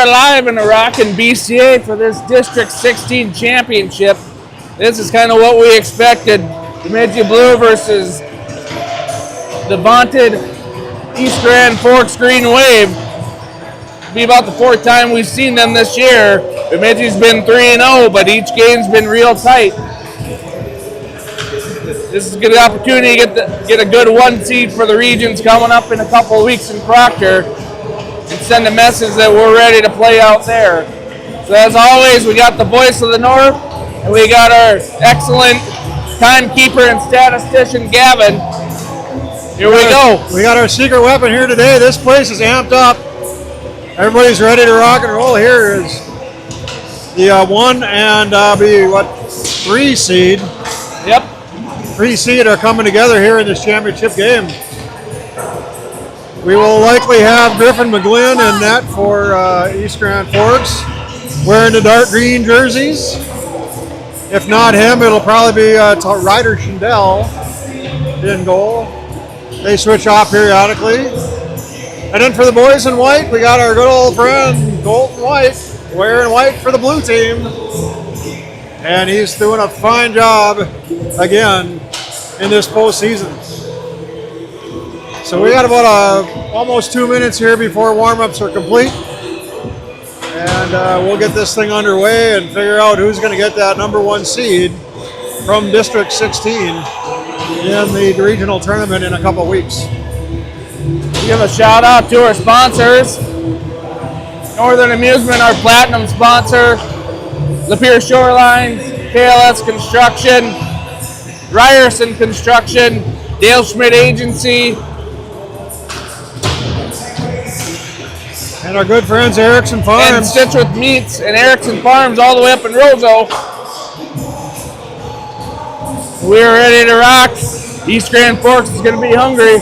Live in the Rockin' BCA for this District 16 championship. This is kind of what we expected. Bemidji Blue versus the vaunted East Grand Forks Green Wave. It'll be about the fourth time we've seen them this year. Bemidji's been 3-0, but each game's been real tight. This is a good opportunity to get a good one seed for the regions coming up in a couple of weeks in Proctor and send a message that we're ready to play out there. So as always, we got the voice of the North, and we got our excellent timekeeper and statistician, Gavin. Here we go. We got our secret weapon here today. This place is amped up. Everybody's ready to rock and roll. Here is the 1 and 3 seed. Yep. 3 seed are coming together here in this championship game. We will likely have Griffin McGlynn in net for East Grand Forks, wearing the dark green jerseys. If not him, it'll probably be Ryder Schindel in goal. They switch off periodically. And then for the boys in white, we got our good old friend Colton White, wearing white for the blue team. And he's doing a fine job again in this postseason. So we got about almost 2 minutes here before warm-ups are complete. And we'll get this thing underway and figure out who's going to get that number 1 seed from District 16 in the regional tournament in a couple of weeks. Give a shout out to our sponsors. Northern Amusement, our platinum sponsor. Lapeer Shorelines, KLS Construction, Ryerson Construction, Dale Schmidt Agency, and our good friends Erickson Farms. And Stitchworth Meats and Erickson Farms all the way up in Roseau. We're ready to rock. East Grand Forks is going to be hungry.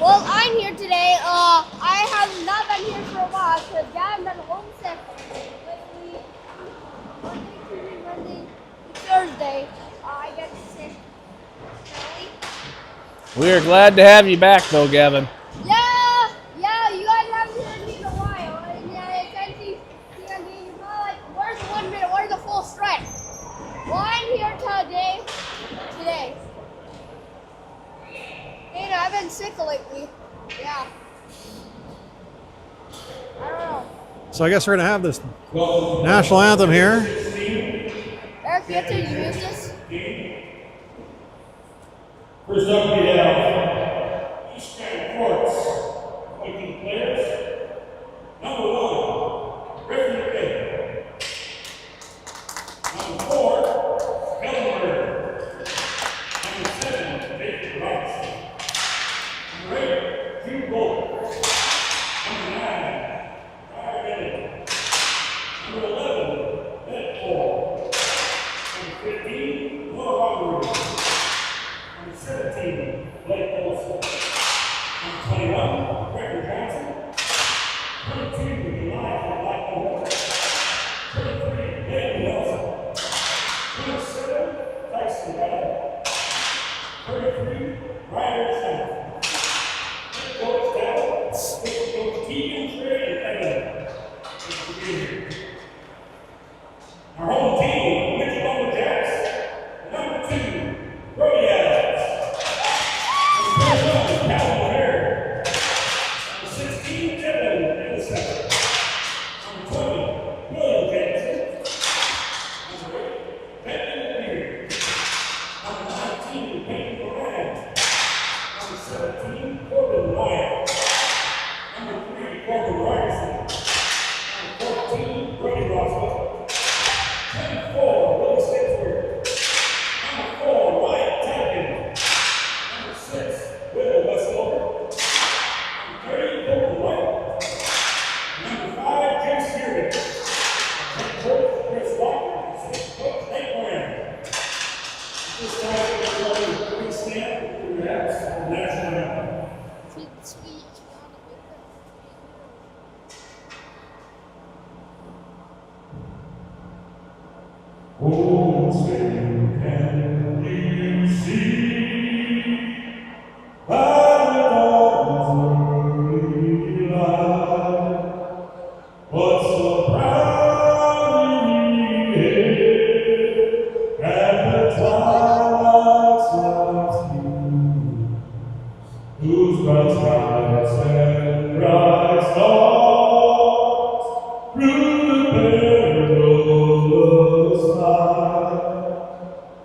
Well, I'm here today. I have not been here for a while because Dad been homesick lately. Monday, Tuesday, Wednesday, Thursday. I get sick early. We are glad to have you back, though, Gavin. Yeah, you guys haven't heard me in a while. And yeah, you're probably like, where's the 1 minute? Where's the full stretch? Well, I'm here today. Dana, I've been sick lately. Yeah. I don't know. So I guess we're going to have this national anthem here. Eric, you have to use this? First up, we have East Grand Forks, 18 players. Number 1, Griffin McGlynn. Number 4, Kellenberg. Number 7, David Rice. Number 8, Hugh Gold. Number 9, Ryder Bennett. Number 11, Oh, say, can you see by the dawn's early light what so proudly hailed at the twilight's last hue, whose bright skies and bright stars through the perilous night,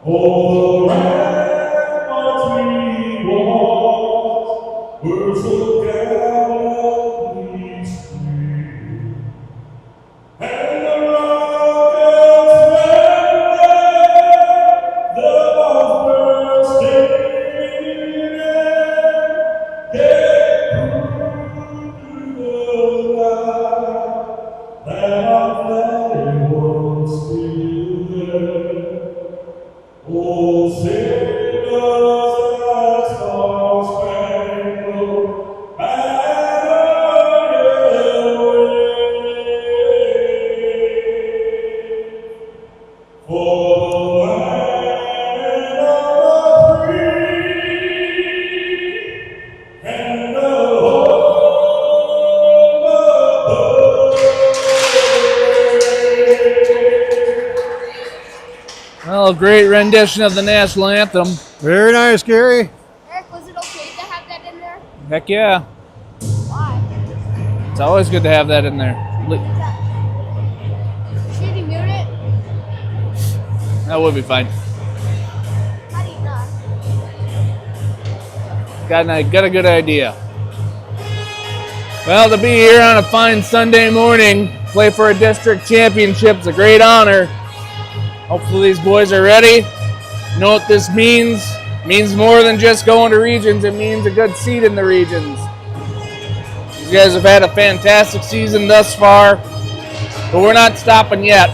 all the ramparts we walked were so gallantly streamed, and the rockets went the bombs bursting in, they proved through the night that our flag was still there. Oh, sailors, that star-spangled banner yet wave, for the land of the free and the home of the brave. Well, a great rendition of the national anthem. Very nice, Gary. Eric, was it okay to have that in there? Heck yeah. Why? It's always good to have that in there. Should you mute it? That would be fine. How do you not? Got a good idea. Well, to be here on a fine Sunday morning, play for a district championship is a great honor. Hopefully these boys are ready. You know what this means? It means more than just going to regions. It means a good seat in the regions. These guys have had a fantastic season thus far, but we're not stopping yet.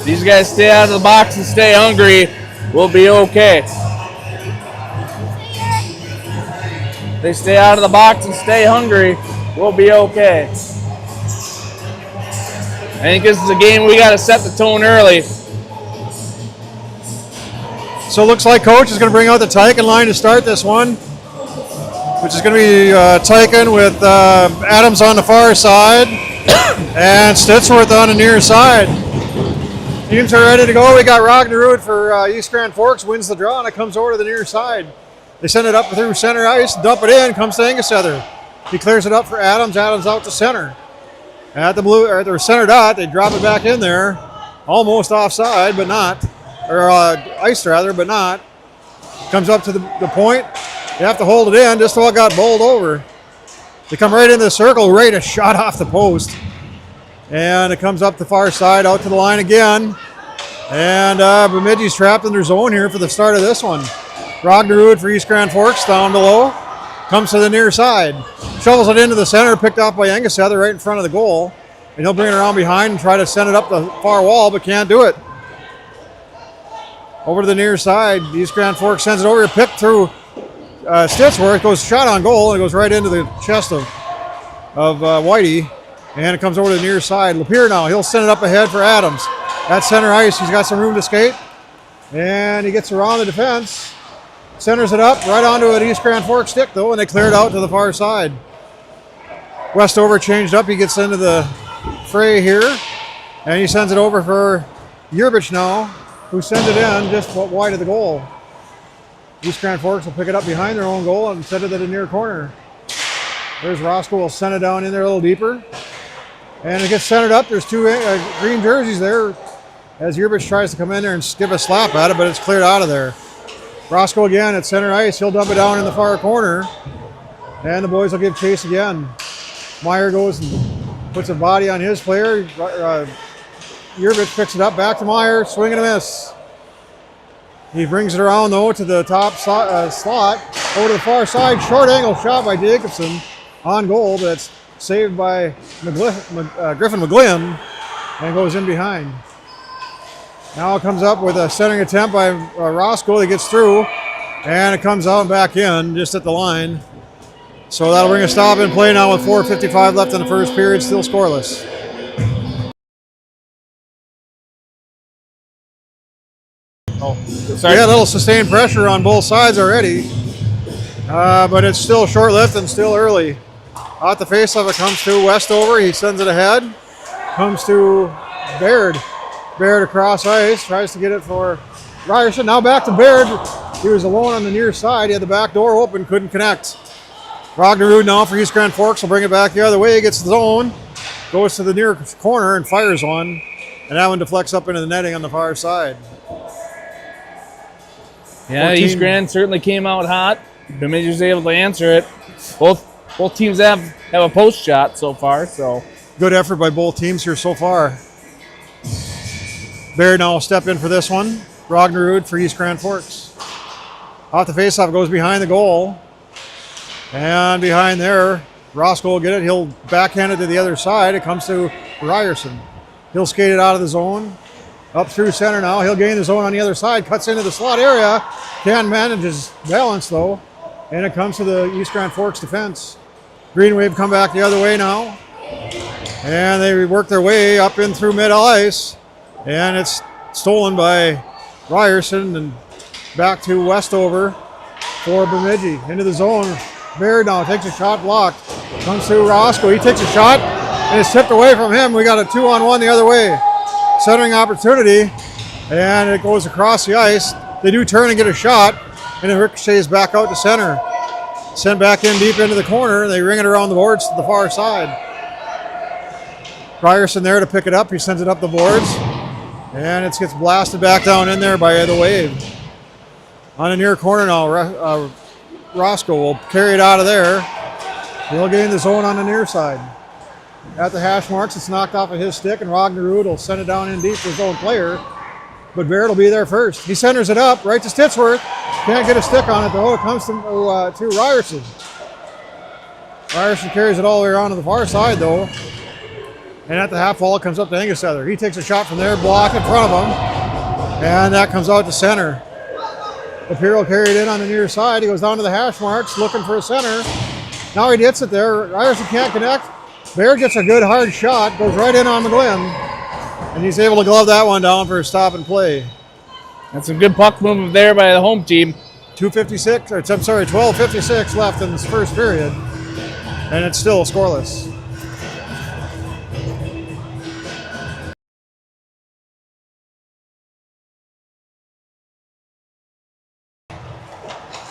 These guys stay out of the box and stay hungry, we'll be okay. They stay out of the box and stay hungry, we'll be okay. I think this is a game we got to set the tone early. So it looks like Coach is going to bring out the Tyken line to start this one, which is going to be Tyken with Adams on the far side and Stitsworth on the near side. Teams are ready to go. We got Rognerud for East Grand Forks, wins the draw, and it comes over to the near side. They send it up through center ice, dump it in, comes to Angus. He clears it up for Adams. Adams out to center. At the blue or the center dot, they drop it back in there, almost offside, but not, or ice rather, but not. Comes up to the point. You have to hold it in. Just all got bowled over. They come right into the circle, right a shot off the post, and it comes up the far side, out to the line again. And Bemidji's trapped in their zone here for the start of this one. Rognerud for East Grand Forks down below. Comes to the near side. Shovels it into the center, picked off by Angus right in front of the goal. And he'll bring it around behind and try to send it up the far wall, but can't do it. Over to the near side. East Grand Forks sends it over, picked through Stitsworth. Goes shot on goal and it goes right into the chest of Whitey. And it comes over to the near side. Lapeer now, he'll send it up ahead for Adams. At center ice, he's got some room to skate. And he gets around the defense. Centers it up right onto an East Grand Forks stick, though, and they clear it out to the far side. Westover changed up. He gets into the fray here, and he sends it over for Yerbich now, who sends it in just wide of the goal. East Grand Forks will pick it up behind their own goal and send it to the near corner. There's Roscoe. Will send it down in there a little deeper. And it gets centered up. There's two green jerseys there as Yerbich tries to come in there and give a slap at it, but it's cleared out of there. Roscoe again at center ice. He'll dump it down in the far corner. And the boys will give chase again. Meyer goes and puts a body on his player. Yerbich picks it up back to Meyer. Swing and a miss. He brings it around, though, to the top slot. Over to the far side. Short angle shot by Jacobson on goal, but it's saved by Griffin McGlynn and goes in behind. Now it comes up with a centering attempt by Roscoe that gets through, and it comes out and back in just at the line. So that'll bring a stop in play now with 4:55 left in the first period, still scoreless. Oh, sorry. Yeah, a little sustained pressure on both sides already, but it's still short-lived and still early. Out the face-off, it comes to Westover. He sends it ahead. Comes to Baird. Baird across ice, tries to get it for Ryerson. Now back to Baird. He was alone on the near side. He had the back door open, couldn't connect. Rognerud now for East Grand Forks will bring it back the other way. Gets the zone, goes to the near corner and fires one. And that one deflects up into the netting on the far side. Yeah, 14. East Grand certainly came out hot. Bemidji was able to answer it. Both teams have a post shot so far, so Good effort by both teams here so far. Baird now will step in for this one. Rognerud for East Grand Forks. Off the faceoff, goes behind the goal. And behind there, Roscoe will get it. He'll backhand it to the other side. It comes to Ryerson. He'll skate it out of the zone. Up through center now. He'll gain the zone on the other side. Cuts into the slot area. Can't manage his balance though. And it comes to the East Grand Forks defense. Green Wave come back the other way now. And they work their way up in through mid-ice. And it's stolen by Ryerson and back to Westover for Bemidji. Into the zone. Baird now takes a shot blocked. Comes to Roscoe. He takes a shot and it's tipped away from him. We got a 2-on-1 the other way. Centering opportunity. And it goes across the ice. They do turn and get a shot. And it ricochets back out to center. Sent back in deep into the corner. They ring it around the boards to the far side. Ryerson there to pick it up. He sends it up the boards. And it gets blasted back down in there by the Wave. On the near corner now, Roscoe will carry it out of there. He'll gain the zone on the near side. At the hash marks, it's knocked off of his stick, and Rognerud will send it down in deep for his own player. But Baird will be there first. He centers it up right to Stitsworth. Can't get a stick on it though. It comes to Ryerson. Ryerson carries it all the way around to the far side though. And at the half wall, it comes up to Engelsether. He takes a shot from there, block in front of him. And that comes out to center. Imperial carried in on the near side. He goes down to the hash marks, looking for a center. Now he gets it there. Ryerson can't connect. Baird gets a good hard shot, goes right in on McGlynn. And he's able to glove that one down for a stop and play. that's a good puck move there by the home team. 12:56 left in this first period. And it's still scoreless.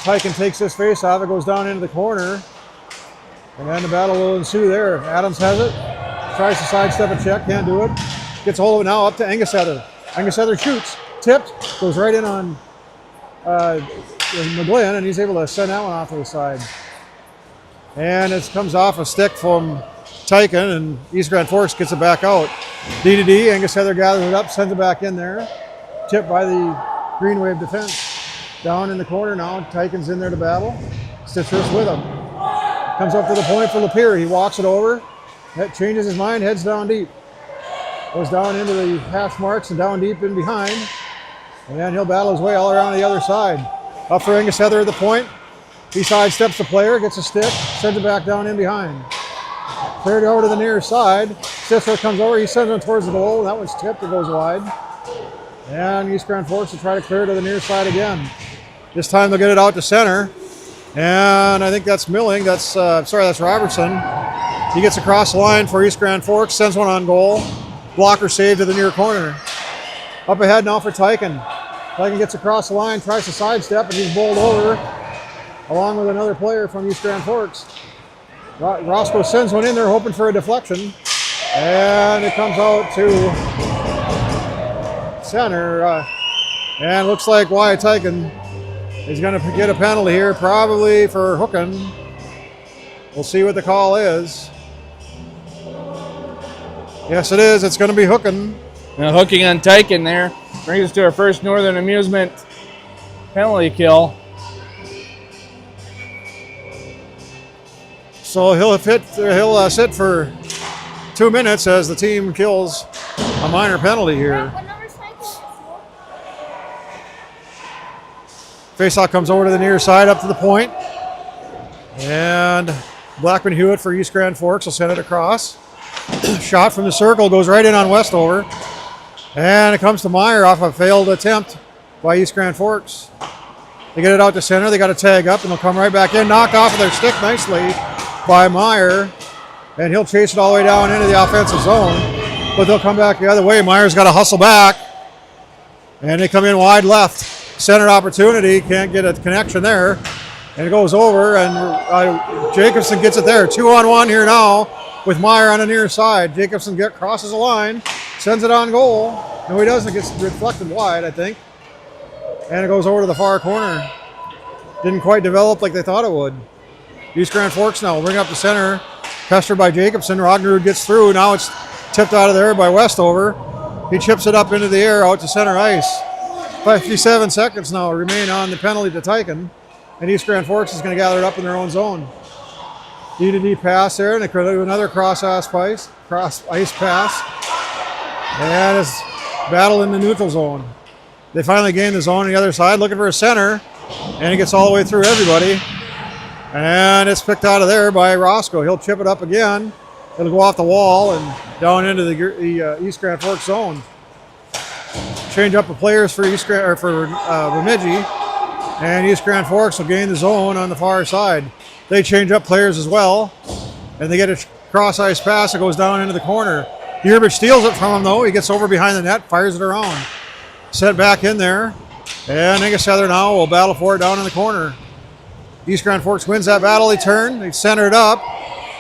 Tyken takes this face off. It goes down into the corner. And then the battle will ensue there. Adams has it. Tries to sidestep a check. Can't do it. Gets a hold of it now up to Engelsether. Engelsether shoots. Tipped. Goes right in on McGlynn. And he's able to send that one off to the side. And it comes off a stick from Tyken. And East Grand Forks gets it back out. D to D. Engelsether gathers it up. Sends it back in there. Tipped by the Green Wave defense. Down in the corner now, Tyken's in there to battle. Stitsworth with him. Comes up to the point for Lapeer. He walks it over. Changes his mind, heads down deep. Goes down into the hash marks and down deep in behind. And he'll battle his way all around the other side. Up for Engelsether at the point. He sidesteps the player, gets a stick, sends it back down in behind. Cleared over to the near side. Stitsworth comes over, he sends it towards the goal. That one's tipped, it goes wide. And East Grand Forks will try to clear to the near side again. This time they'll get it out to center. And I think that's Milling. That's Robertson. He gets across the line for East Grand Forks, sends one on goal. Blocker save to the near corner. Up ahead now for Tyken. Tyken gets across the line, tries to sidestep, and he's bowled over along with another player from East Grand Forks. Roscoe sends one in there hoping for a deflection. And it comes out to center. And looks like Wyatt Tyken is going to get a penalty here, probably for hooking. We'll see what the call is. Yes, it is. It's going to be hooking. Now hooking on Tyken there brings us to our first Northern Amusement penalty kill. So he'll sit for 2 minutes as the team kills a minor penalty here. What number is Tyken? Faceoff comes over to the near side, up to the point. And Blackman Hewitt for East Grand Forks will send it across. Shot from the circle goes right in on Westover. And it comes to Meyer off a failed attempt by East Grand Forks. They get it out to center. They got to tag up, and they'll come right back in. Knocked off of their stick nicely by Meyer. And he'll chase it all the way down into the offensive zone. But they'll come back the other way. Meyer's got to hustle back. And they come in wide left. Center opportunity. Can't get a connection there. And it goes over, and Jacobson gets it there. 2-on-1 here now with Meyer on the near side. Jacobson crosses the line, sends it on goal. No, he doesn't. It gets reflected wide, I think. And it goes over to the far corner. Didn't quite develop like they thought it would. East Grand Forks now will bring up the center. Pestered by Jacobson. Rognerud gets through. Now it's tipped out of there by Westover. He chips it up into the air out to center ice. 57 seconds now remain on the penalty to Tyken. And East Grand Forks is going to gather it up in their own zone. D-to-D pass there, and they could do another cross ice pass. And it's battle in the neutral zone. They finally gain the zone on the other side, looking for a center, and it gets all the way through everybody. And it's picked out of there by Roscoe. He'll chip it up again. It'll go off the wall and down into the East Grand Forks zone. Change up the players for Bemidji. And East Grand Forks will gain the zone on the far side. They change up players as well. And they get a cross-ice pass that goes down into the corner. Yerbich steals it from him, though. He gets over behind the net, fires it around. Sent back in there. And Angus Heather now will battle for it down in the corner. East Grand Forks wins that battle. They turn. They center it up.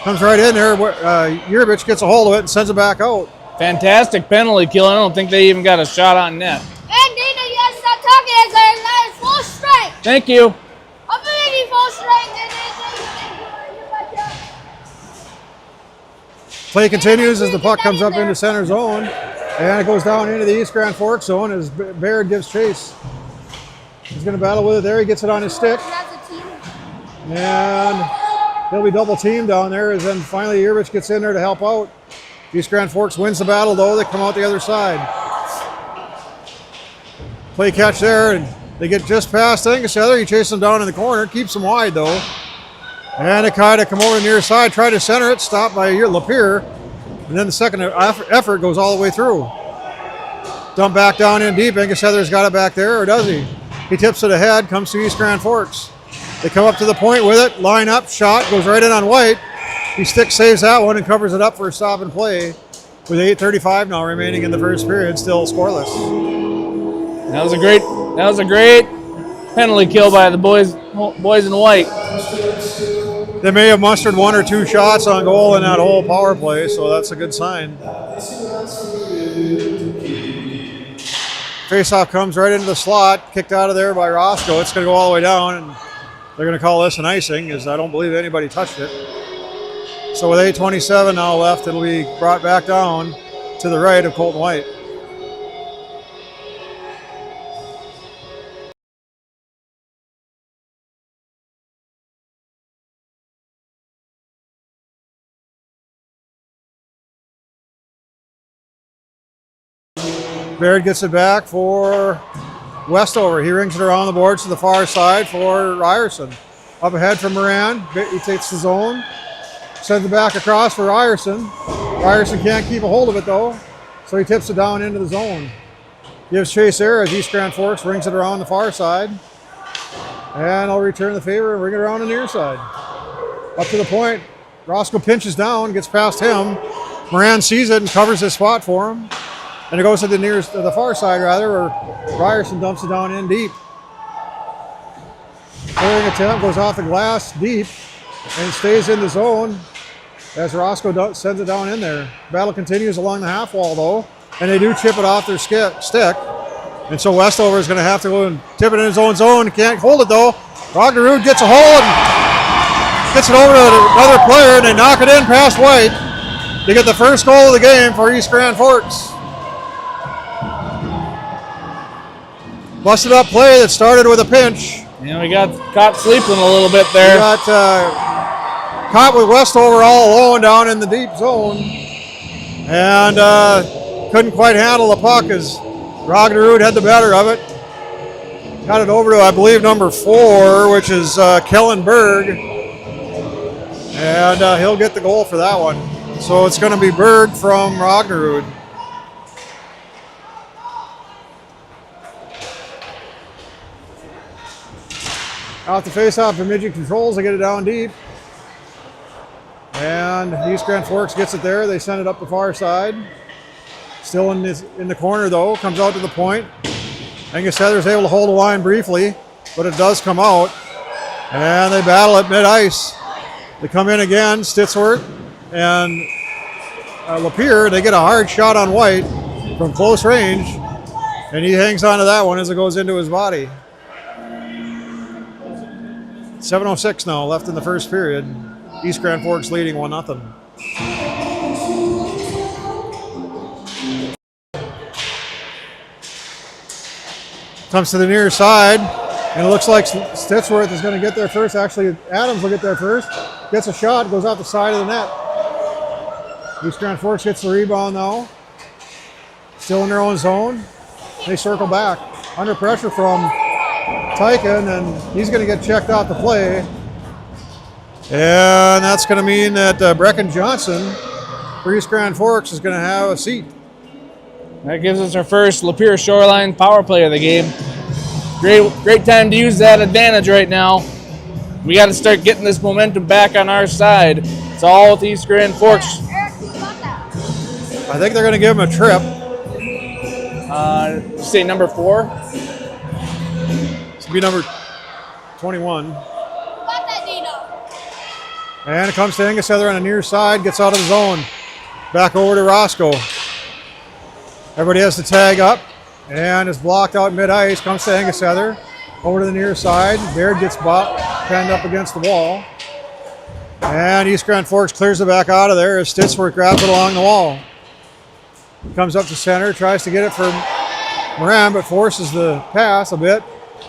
Comes right in there. Yerbich gets a hold of it and sends it back out. Fantastic penalty kill. I don't think they even got a shot on net. And Dana, you gotta stop talking as they're full strength. Thank you. I'm really full strength. Play continues as the puck comes up into center zone. And it goes down into the East Grand Forks zone as Baird gives chase. He's going to battle with it there. He gets it on his stick. And he'll be double teamed down there as then finally Yerbich gets in there to help out. East Grand Forks wins the battle, though. They come out the other side. Play catch there, and they get just past Angus Heather. He chases them down in the corner, keeps them wide, though. And they kind of come over the near side, try to center it, stopped by Lapeer. And then the second effort goes all the way through. Dump back down in deep. Angus Heather's got it back there, or does he? He tips it ahead, comes to East Grand Forks. They come up to the point with it, line up, shot, goes right in on White. He saves that one and covers it up for a stop and play with 8:35 now remaining in the first period, still scoreless. That was a great penalty kill by the boys in white. They may have mustered one or two shots on goal in that whole power play, so that's a good sign. Faceoff comes right into the slot, kicked out of there by Roscoe. It's going to go all the way down, and they're going to call this an icing, as I don't believe anybody touched it. So with 8:27 now left, it'll be brought back down to the right of Colton White. Baird gets it back for Westover. He rings it around the boards to the far side for Ryerson. Up ahead from Moran. He takes the zone. Sends it back across for Ryerson. Ryerson can't keep a hold of it, though, so he tips it down into the zone. Gives chase there as East Grand Forks rings it around the far side. And I'll return the favor and bring it around the near side. Up to the point. Roscoe pinches down, gets past him. Moran sees it and covers his spot for him. And it goes to the far side, where Ryerson dumps it down in deep. Clearing attempt goes off the glass deep and stays in the zone as Roscoe sends it down in there. Battle continues along the half wall, though, and they do chip it off their stick. And so Westover is going to have to go and tip it in his own zone. Can't hold it, though. Rognerud gets a hold and gets it over to another player, and they knock it in past White. They get the first goal of the game for East Grand Forks. Busted up play that started with a pinch. Yeah, we got caught sleeping a little bit there. We got caught with Westover all alone down in the deep zone. And couldn't quite handle the puck as Rognerud had the better of it. Got it over to, I believe, number 4, which is Kellenberg. And he'll get the goal for that one. So it's going to be Berg from Ragnerud. Out the face-off, Bemidji controls. They get it down deep. And East Grand Forks gets it there. They send it up the far side. Still in the corner, though. Comes out to the point. Angus Heather's able to hold the line briefly, but it does come out. And they battle at mid-ice. They come in again, Stitsworth and Lapeer. They get a hard shot on White from close range, and he hangs on to that one as it goes into his body. 7:06 now left in the first period. East Grand Forks leading 1-0. Comes to the near side, and it looks like Stitsworth is going to get there first. Actually, Adams will get there first. Gets a shot, goes out the side of the net. East Grand Forks gets the rebound now. Still in their own zone. They circle back. Under pressure from Tyken, and he's going to get checked out the play. And that's going to mean that Brecken Johnson for East Grand Forks is going to have a seat. That gives us our first Lapeer Shoreline power play of the game. Great time to use that advantage right now. We got to start getting this momentum back on our side. It's all with East Grand Forks. I think they're going to give him a trip. Say number 4. It's going to be number 21. And it comes to Angus Heather on the near side, gets out of the zone. Back over to Roscoe. Everybody has to tag up, and is blocked out mid-ice. Comes to Angus Heather. Over to the near side. Baird gets pinned up against the wall. And East Grand Forks clears it back out of there as Stitsworth grabs it along the wall. Comes up to center, tries to get it for Moran, but forces the pass a bit.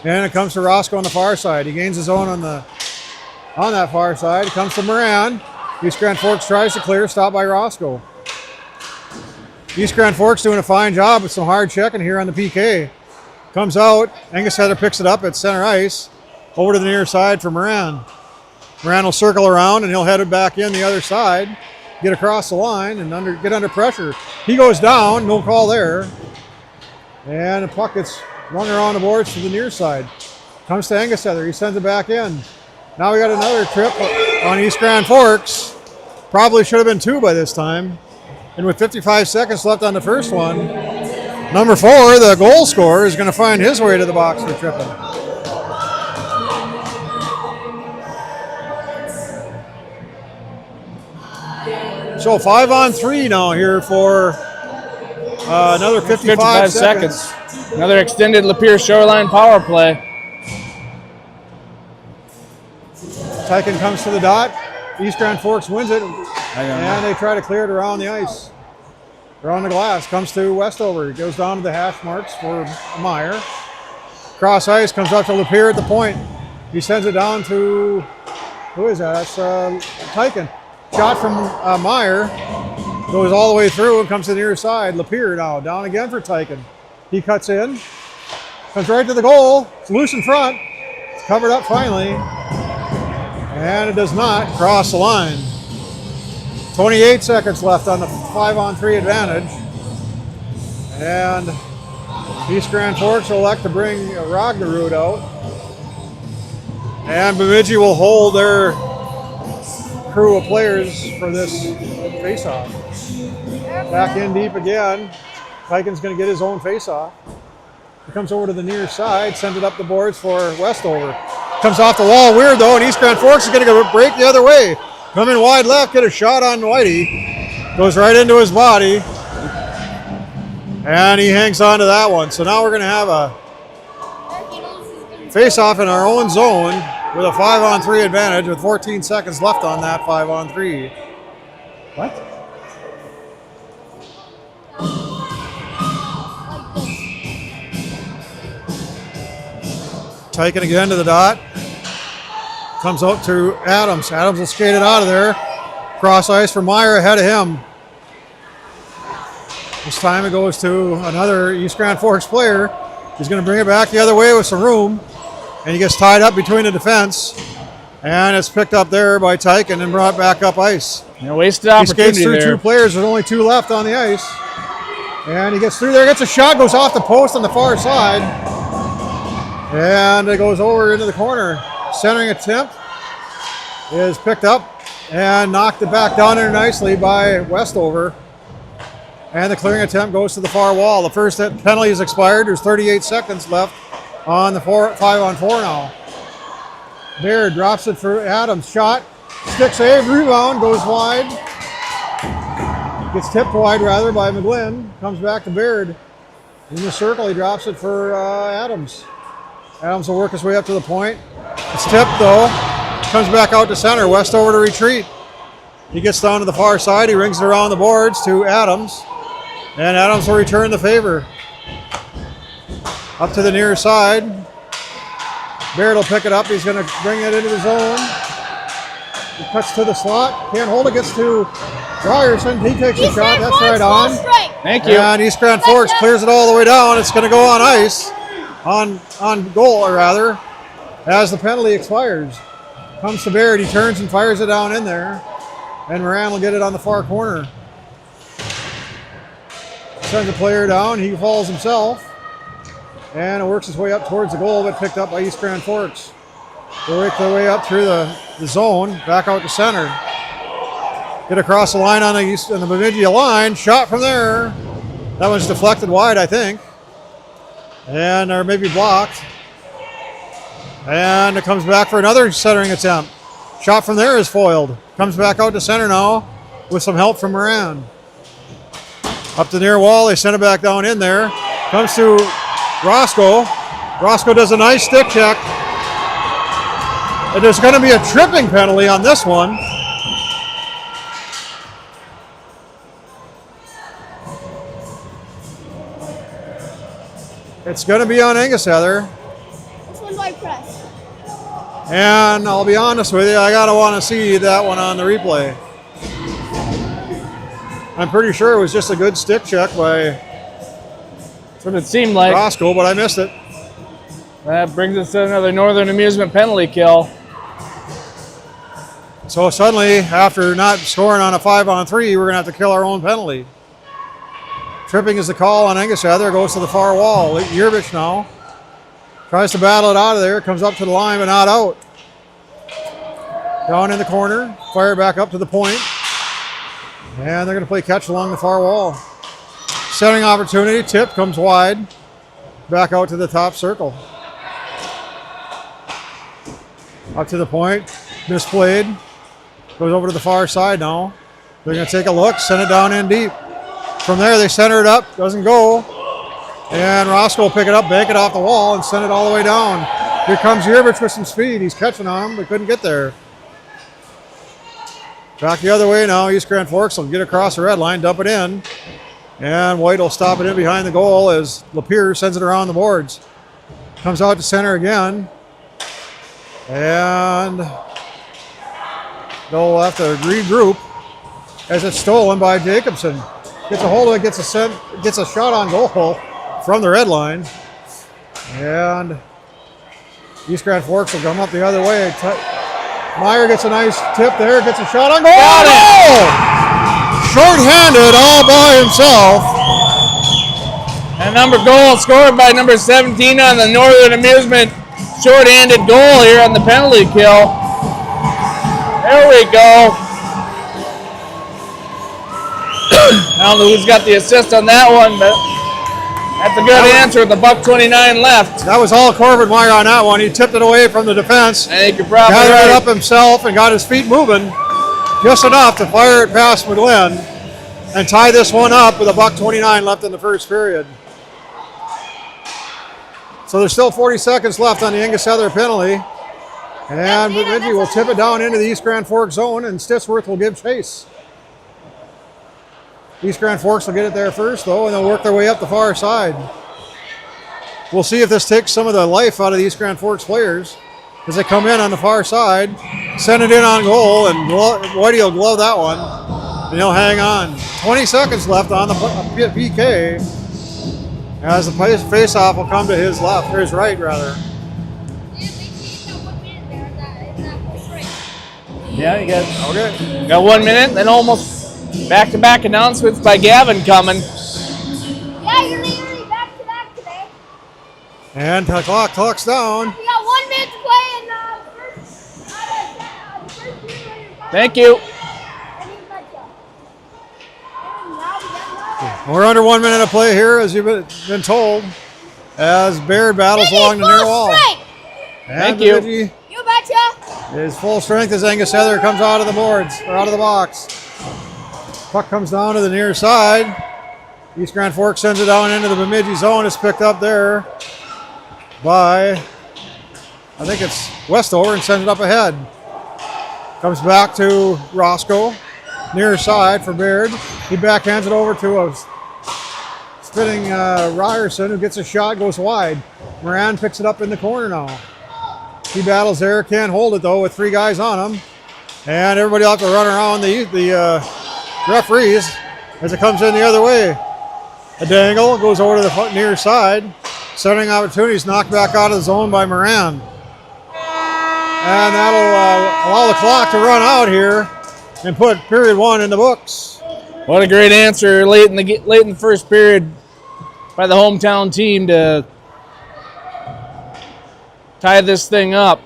And it comes to Roscoe on the far side. He gains his own on that far side. It comes to Moran. East Grand Forks tries to clear, stopped by Roscoe. East Grand Forks doing a fine job with some hard checking here on the PK. Comes out. Angus Heather picks it up at center ice. Over to the near side for Moran. Moran will circle around and he'll head it back in the other side. Get across the line and get under pressure. He goes down. No call there. And the puck gets run around the boards to the near side. Comes to Angus Heather. He sends it back in. Now we got another trip on East Grand Forks. Probably should have been 2 by this time. And with 55 seconds left on the first one, number 4, the goal scorer, is going to find his way to the box for tripping. So 5-on-3 now here for another 55 seconds. Another extended Lapeer Shoreline power play. Tyken comes to the dot. East Grand Forks wins it, and they try to clear it around the ice. Around the glass. Comes to Westover. It goes down to the hash marks for Meyer. Cross ice, comes up to Lapeer at the point. He sends it down to, who is that? That's Tyken. Shot from Meyer. Goes all the way through and comes to the near side. Lapeer now down again for Tyken. He cuts in. Comes right to the goal. It's loose in front. It's covered up finally. And it does not cross the line. 28 seconds left on the 5-on-3 advantage. And East Grand Forks will elect to bring Ragnerud out. And Bemidji will hold their crew of players for this face-off. Back in deep again. Tyken's going to get his own face-off. He comes over to the near side, sends it up the boards for Westover. Comes off the wall weird though, and East Grand Forks is going to go break the other way. Come in wide left, get a shot on Whitey. Goes right into his body. And he hangs on to that one. So now we're going to have a face-off in our own zone with a 5-on-3 advantage with 14 seconds left on that 5-on-3. What? Tyken again to the dot. Comes out to Adams. Adams will skate it out of there. Cross ice for Meyer ahead of him. This time it goes to another East Grand Forks player. He's going to bring it back the other way with some room. And he gets tied up between the defense. And it's picked up there by Tyke and then brought back up ice. Wasted He opportunity skates through there. 2 players. There's only 2 left on the ice. And he gets through there, gets a shot, goes off the post on the far side. And it goes over into the corner. Centering attempt is picked up and knocked it back down there nicely by Westover. And the clearing attempt goes to the far wall. The first penalty is expired. There's 38 seconds left on the 5-on-4 now. Baird drops it for Adams. Shot. Stick save. Rebound. Goes wide. Gets tipped wide, rather, by McGlynn. Comes back to Baird. In the circle, he drops it for Adams. Adams will work his way up to the point. It's tipped, though. Comes back out to center. Westover to retreat. He gets down to the far side. He rings it around the boards to Adams. And Adams will return the favor. Up to the near side. Baird will pick it up. He's going to bring it into the zone. He cuts to the slot. Can't hold it. Gets to Ryerson. He takes a shot. That's right on. Thank you. And East Grand Forks clears it all the way down. It's going to go on ice. On goal, or rather, as the penalty expires. Comes to Baird. He turns and fires it down in there. And Moran will get it on the far corner. Sends the player down. He falls himself. And it works its way up towards the goal, but picked up by East Grand Forks. They'll work their way up through the zone, back out to center. Get across the line on the Bemidji line. Shot from there. That one's deflected wide, I think. Or maybe blocked. And it comes back for another centering attempt. Shot from there is foiled. Comes back out to center now with some help from Moran. Up the near wall, they send it back down in there. Comes to Roscoe. Roscoe does a nice stick check. And there's going to be a tripping penalty on this one. It's going to be on Angus Heather. This one by press. And I'll be honest with you, I gotta want to see that one on the replay. I'm pretty sure it was just a good stick check by That's what it seemed like. Roscoe, but I missed it. That brings us to another Northern Amusement penalty kill. So suddenly, after not scoring on a 5-on-3, we're gonna have to kill our own penalty. Tripping is the call on Angus Heather. Goes to the far wall. Yerbich now tries to battle it out of there. Comes up to the line, but not out. Down in the corner. Fire back up to the point. And they're going to play catch along the far wall. Setting opportunity. Tip comes wide. Back out to the top circle. Up to the point. Misplayed. Goes over to the far side now. They're going to take a look. Send it down in deep. From there, they center it up. Doesn't go. And Roscoe will pick it up, bank it off the wall, and send it all the way down. Here comes Yerbich with some speed. He's catching on him, but couldn't get there. Back the other way now. East Grand Forks will get across the red line, dump it in. And White will stop it in behind the goal as Lapierre sends it around the boards. Comes out to center again. And they'll have to regroup as it's stolen by Jacobson. Gets a hold of it, gets a shot on goal from the red line. And East Grand Forks will come up the other way. Meyer gets a nice tip there, gets a shot on goal. Got it! Short-handed all by himself. And goal scored by number 17 on the Northern Amusement short-handed goal here on the penalty kill. There we go. I don't know who's got the assist on that one, but that's a good answer with the $1.29 left. That was all Corbin Meyer on that one. He tipped it away from the defense. I think you're probably Gathered right. it up himself and got his feet moving just enough to fire it past McGlynn and tie this one up with a $1.29 left in the first period. So there's still 40 seconds left on the Angus Heather penalty. And Bemidji will tip it down into the East Grand Forks zone, and Stittsworth will give chase. East Grand Forks will get it there first, though, and they'll work their way up the far side. We'll see if this takes some of the life out of the East Grand Forks players as they come in on the far side, send it in on goal, and Whitey will glove that one, and he'll hang on. 20 seconds left on the PK as the face-off will come to his left, or his right, rather. Yeah, they see that 1 minute there in that whole straight. Yeah, you got Okay. 1 minute, then almost back-to-back announcements by Gavin coming. Yeah, you're literally back to back today. And the clock clocks down. We got 1 minute to play in the first period. Thank you. And he's got you. And now we got another. We're under 1 minute of play here, as you've been told, as Baird battles along the near wall. Strength. And Thank you. Bemidji You betcha. is full strength as Angus Heather comes out of the boards, or out of the box. Puck comes down to the near side. East Grand Forks sends it down into the Bemidji zone. It's picked up there by, I think it's Westover, and sends it up ahead. Comes back to Roscoe, near side for Baird. He backhands it over to a spinning Ryerson, who gets a shot, goes wide. Moran picks it up in the corner now. He battles there, can't hold it though with 3 guys on him. And everybody will have to run around the referees as it comes in the other way. A dangle goes over to the near side. Setting opportunities knocked back out of the zone by Moran. And that'll allow the clock to run out here and put period 1 in the books. What a great answer late in the first period by the hometown team to tie this thing up.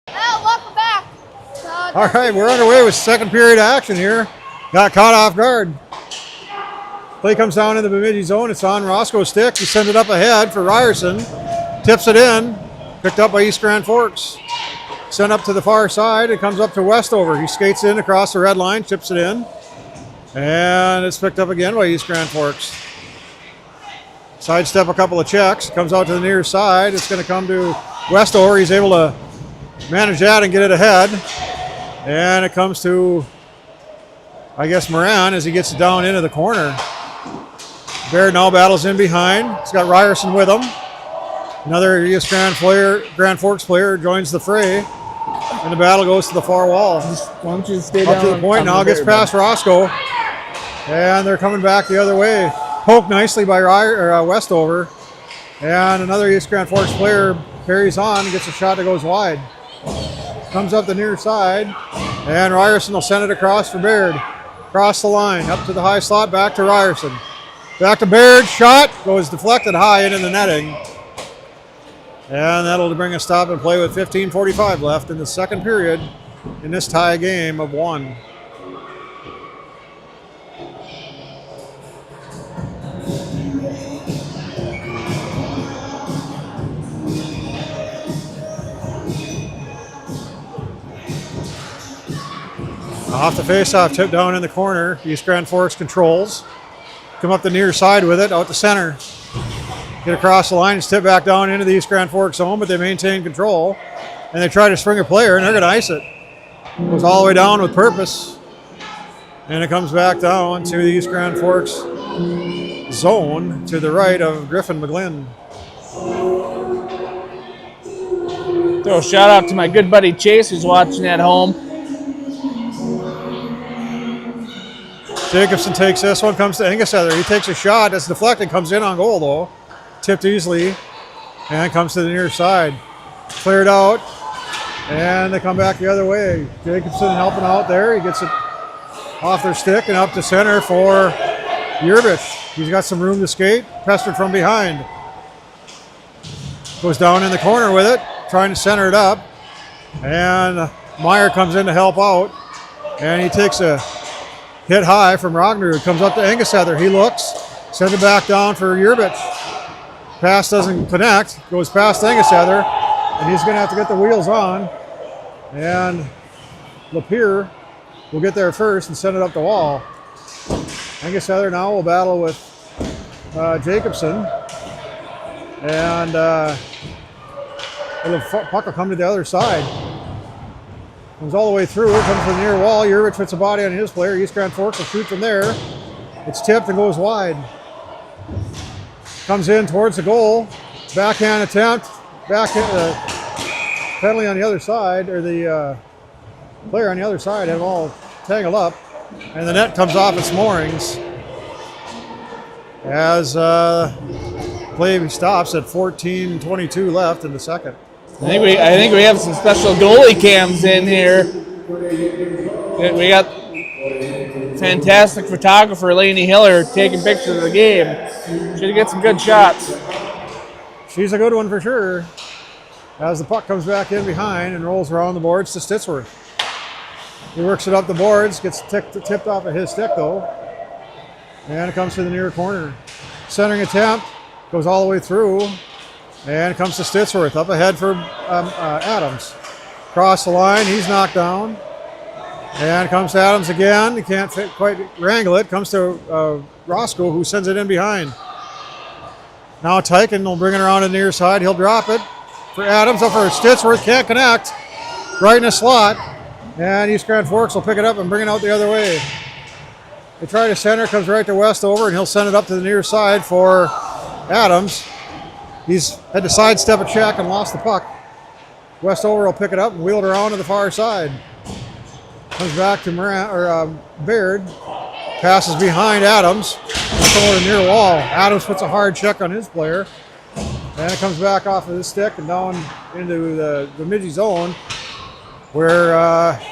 Well, welcome back. All right, we're underway with second period action here. Got caught off guard. Play comes down in the Bemidji zone. It's on Roscoe's stick. He sends it up ahead for Ryerson. Tips it in. Picked up by East Grand Forks. Sent up to the far side. It comes up to Westover. He skates in across the red line, tips it in. And it's picked up again by East Grand Forks. Sidestep a couple of checks. Comes out to the near side. It's going to come to Westover. He's able to manage that and get it ahead. And it comes to, I guess, Moran as he gets it down into the corner. Baird now battles in behind. He's got Ryerson with him. Another East Grand Forks player joins the fray. And the battle goes to the far wall. Why don't you stay Up to the point now, gets past Roscoe. And they're coming back the other way. Poked nicely by Westover. And another East Grand Forks player carries on and gets a shot that goes wide. Comes up the near side. And Ryerson will send it across for Baird. Across the line, up to the high slot, back to Ryerson. Back to Baird, shot, goes deflected high into the netting. And that'll bring a stop and play with 15:45 left in the second period in this tie game of 1. Off the face-off, tip down in the corner. East Grand Forks controls. Come up the near side with it, out the center. Get across the line, step back down into the East Grand Forks zone, but they maintain control. And they try to spring a player, and they're going to ice it. Goes all the way down with purpose. And it comes back down to the East Grand Forks zone to the right of Griffin McGlynn. Throw a shout out to my good buddy Chase who's watching at home. Jacobson takes this one, comes to Engessether. He takes a shot. That's deflected. Comes in on goal, though. Tipped easily. And comes to the near side. Cleared out. And they come back the other way. Jacobson helping out there. He gets it off their stick and up to center for Yerbich. He's got some room to skate. Pestered from behind. Goes down in the corner with it. Trying to center it up. And Meyer comes in to help out. And he takes a hit high from Rognerud. Comes up to Engessether. He looks. Sends it back down for Yerbich. Pass doesn't connect. Goes past Engessether. And he's going to have to get the wheels on. And Lapeer will get there first and send it up the wall. Engessether now will battle with Jacobson. And the puck will come to the other side. Comes all the way through. Comes to the near wall. Yerbich puts a body on his player. East Grand Forks will shoot from there. It's tipped and goes wide. Comes in towards the goal. Backhand attempt. Penalty on the other side, or the player on the other side have all tangled up. And the net comes off its moorings as play stops at 14:22 left in the second. I think we have some special goalie cams in here. We got fantastic photographer Lainey Hiller taking pictures of the game. Should get some good shots. She's a good one for sure. As the puck comes back in behind and rolls around the boards to Stitsworth. He works it up the boards, gets tipped off of his stick though. And it comes to the near corner. Centering attempt, goes all the way through. And it comes to Stitsworth, up ahead for Adams. Cross the line, he's knocked down. And it comes to Adams again, he can't quite wrangle it. Comes to Roscoe, who sends it in behind. Now Tyken will bring it around to the near side, he'll drop it. For Adams, up for Stitsworth, can't connect. Right in a slot. And East Grand Forks will pick it up and bring it out the other way. They try to center, comes right to Westover, and he'll send it up to the near side for Adams. He's had to sidestep a check and lost the puck. Westover will pick it up and wheel it around to the far side. Comes back to Baird. Passes behind Adams. Over the near wall. Adams puts a hard check on his player. And it comes back off of his stick and down into the Bemidji zone where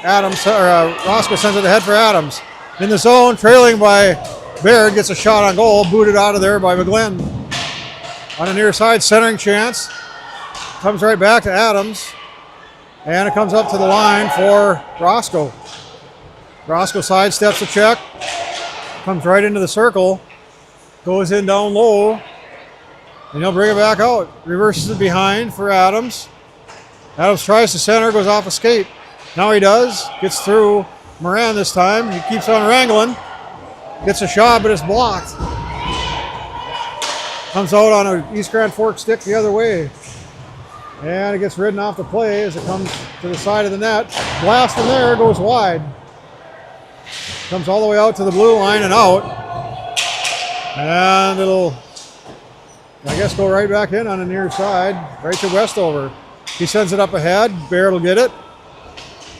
Roscoe sends it ahead for Adams. In the zone, trailing by Baird, gets a shot on goal, booted out of there by McGlynn. On the near side, centering chance. Comes right back to Adams. And it comes up to the line for Roscoe. Roscoe sidesteps a check. Comes right into the circle. Goes in down low. And he'll bring it back out. Reverses it behind for Adams. Adams tries to center, goes off a skate. Now he does. Gets through Moran this time. He keeps on wrangling. Gets a shot, but it's blocked. Comes out on an East Grand Forks stick the other way. And it gets ridden off the play as it comes to the side of the net. Blast from there, goes wide. Comes all the way out to the blue line and out. And it'll, I guess, go right back in on the near side, right to Westover. He sends it up ahead. Baird will get it.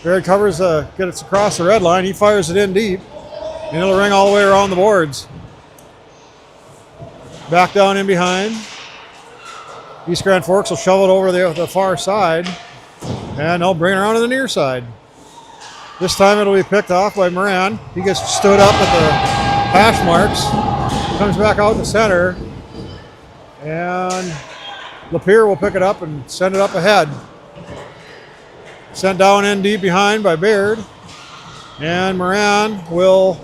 Baird covers, gets across the red line. He fires it in deep, and it'll ring all the way around the boards. Back down in behind. East Grand Forks will shove it over the far side, and they'll bring it around to the near side. This time it'll be picked off by Moran. He gets stood up at the hash marks. Comes back out the center. And Lapeer will pick it up and send it up ahead. Sent down in deep behind by Baird. And Moran will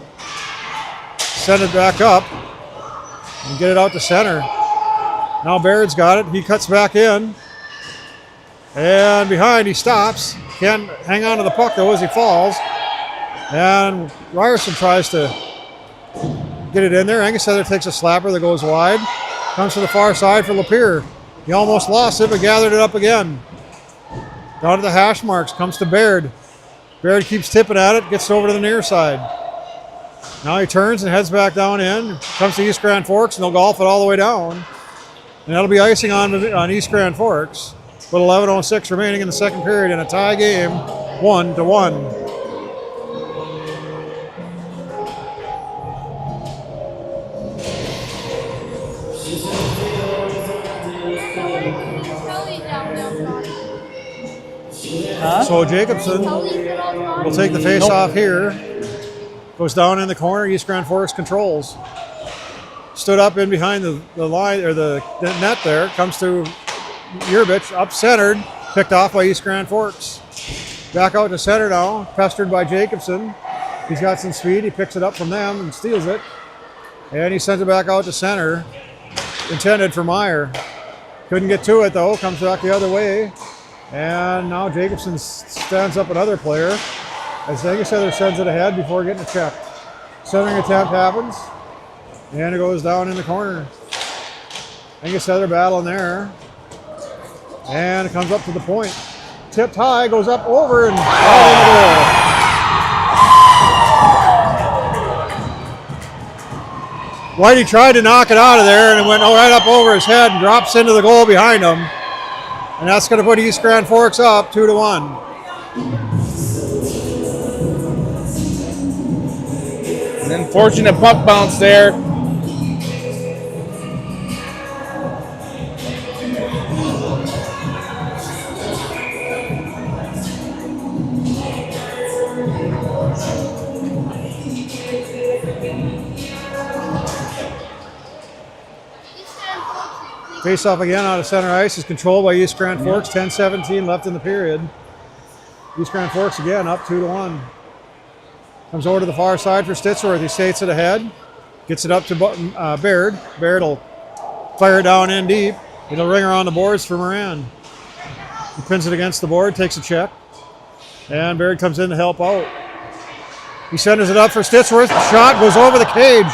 send it back up and get it out to center. Now Baird's got it. He cuts back in. And behind he stops. Can't hang on to the puck though as he falls. And Ryerson tries to get it in there. Engessether takes a slapper that goes wide. Comes to the far side for Lapeer. He almost lost it but gathered it up again. Down to the hash marks. Comes to Baird. Baird keeps tipping at it. Gets over to the near side. Now he turns and heads back down in. Comes to East Grand Forks and they'll golf it all the way down. And that'll be icing on East Grand Forks. With 11:06 remaining in the second period in a tie game, 1-1. Kelly's down there, Huh? So Jacobson Kelly's been on will take the face off here. Goes down in the corner. East Grand Forks controls. Stood up in behind the line or the net there. Comes to Yerbich, up centered. Picked off by East Grand Forks. Back out to center now. Pestered by Jacobson. He's got some speed. He picks it up from them and steals it. And he sends it back out to center. Intended for Meyer. Couldn't get to it though. Comes back the other way. And now Jacobson stands up another player. As Engelsether sends it ahead before getting a check. Centering attempt happens. And it goes down in the corner. Engelsether battling there. And it comes up to the point. Tipped high, goes up over and out in the goal. Whitey tried to knock it out of there and it went right up over his head and drops into the goal behind him. And that's going to put East Grand Forks up 2-1. An unfortunate puck bounce there. Face off again out of center ice is controlled by East Grand Forks. 10-17 left in the period. East Grand Forks again up 2-1. Comes over to the far side for Stittsworth. He skates it ahead. Gets it up to Baird. Baird will fire it down in deep. It'll ring around the boards for Moran. He pins it against the board, takes a check. And Baird comes in to help out. He centers it up for Stittsworth. The shot goes over the cage.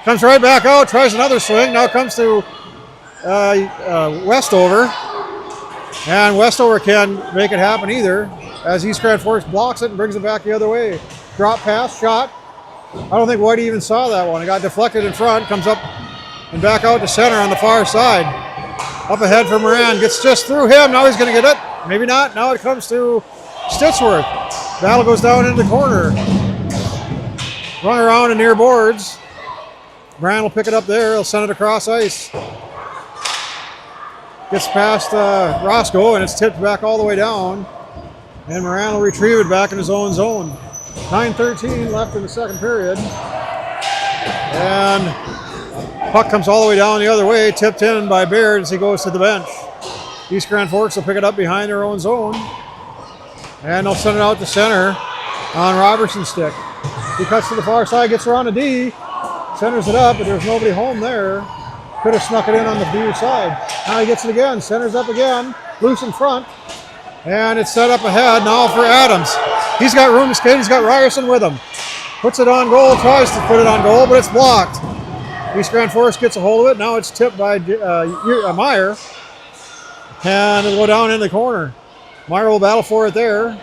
Comes right back out, tries another swing. Now comes to Westover. And Westover can make it happen either, as East Grand Forks blocks it and brings it back the other way. Drop pass, shot. I don't think Whitey even saw that one. It got deflected in front, comes up and back out to center on the far side. Up ahead for Moran, gets just through him. Now he's going to get it. Maybe not. Now it comes to Stittsworth. Battle goes down into the corner. Run around and near boards. Moran will pick it up there. He'll send it across ice. Gets past Roscoe, and it's tipped back all the way down. And Moran will retrieve it back in his own zone. 9:13 left in the second period. And puck comes all the way down the other way, tipped in by Baird as he goes to the bench. East Grand Forks will pick it up behind their own zone. And they'll send it out to center on Robertson's stick. He cuts to the far side, gets around a D, centers it up, but there's nobody home there. Could have snuck it in on the B side. Now he gets it again, centers up again, loose in front. And it's set up ahead now for Adams. He's got room to skate, he's got Ryerson with him. Puts it on goal, tries to put it on goal, but it's blocked. East Grand Forest gets a hold of it. Now it's tipped by Meyer. And it'll go down in the corner. Meyer will battle for it there.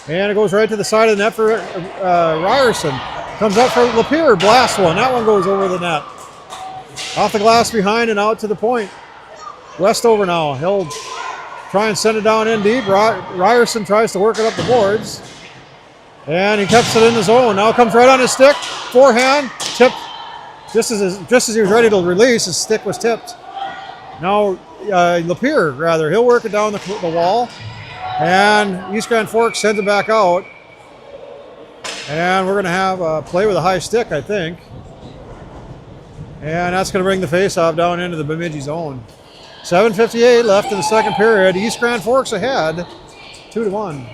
And it goes right to the side of the net for Ryerson. Comes up for Lapeer, blasts one. That one goes over the net. Off the glass behind and out to the point. Westover now. He'll try and send it down in deep. Ryerson tries to work it up the boards. And he keeps it in the zone. Now it comes right on his stick. Forehand. Tipped. Just as he was ready to release, his stick was tipped. Now Lapeer, rather. He'll work it down the wall. And East Grand Forks sends it back out. And we're going to have a play with a high stick, I think. And that's going to bring the face-off down into the Bemidji zone. 7:58 left in the second period. East Grand Forks ahead, 2-1.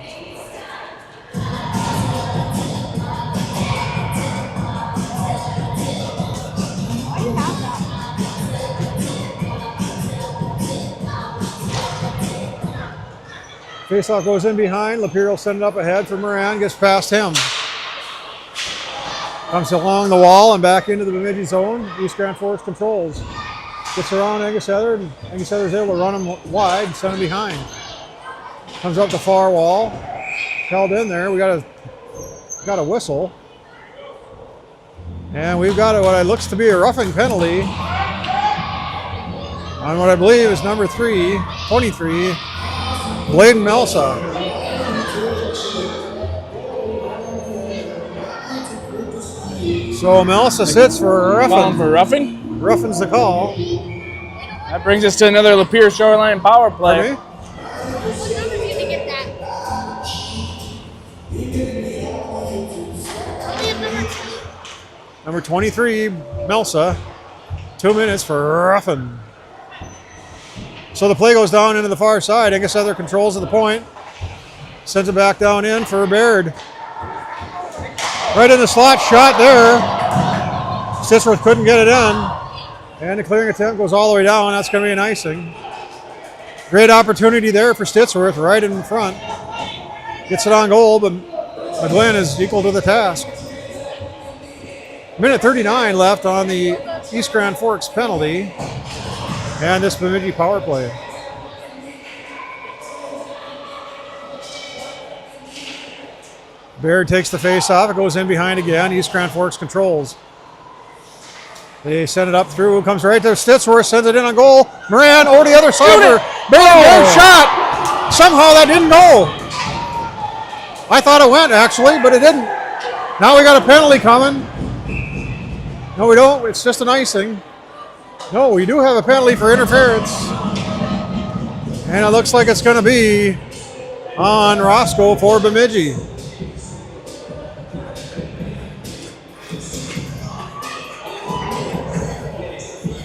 Face-off goes in behind. Lapeer will send it up ahead for Moran. Gets past him. Comes along the wall and back into the Bemidji zone. East Grand Forks controls. Gets around Engelsether, and Engelsether's able to run him wide and send him behind. Comes up the far wall. Held in there. We got a whistle. And we've got what looks to be a roughing penalty on what I believe is number 23, Bladen Melsa. So Melsa sits for a roughing. For roughing? roughens the call. That brings us to another Lapeer Shoreline power play. Okay. What number do you get that? Only a number 2. Number 23, Melsa. 2 minutes for roughing. So the play goes down into the far side. Angus Heather controls at the point. Sends it back down in for Baird. Right in the slot shot there. Stittsworth couldn't get it in. And the clearing attempt goes all the way down. That's going to be an icing. Great opportunity there for Stittsworth right in front. Gets it on goal, but McGlynn is equal to the task. Minute 39 left on the East Grand Forks penalty. And this Bemidji power play. Baird takes the face off. It goes in behind again. East Grand Forks controls. They send it up through. Comes right to Stittsworth. Sends it in on goal. Moran over the other side. Baird shot. Somehow that didn't go. I thought it went actually, but it didn't. Now we got a penalty coming. No, we don't. It's just an icing. No, we do have a penalty for interference. And it looks like it's going to be on Roscoe for Bemidji.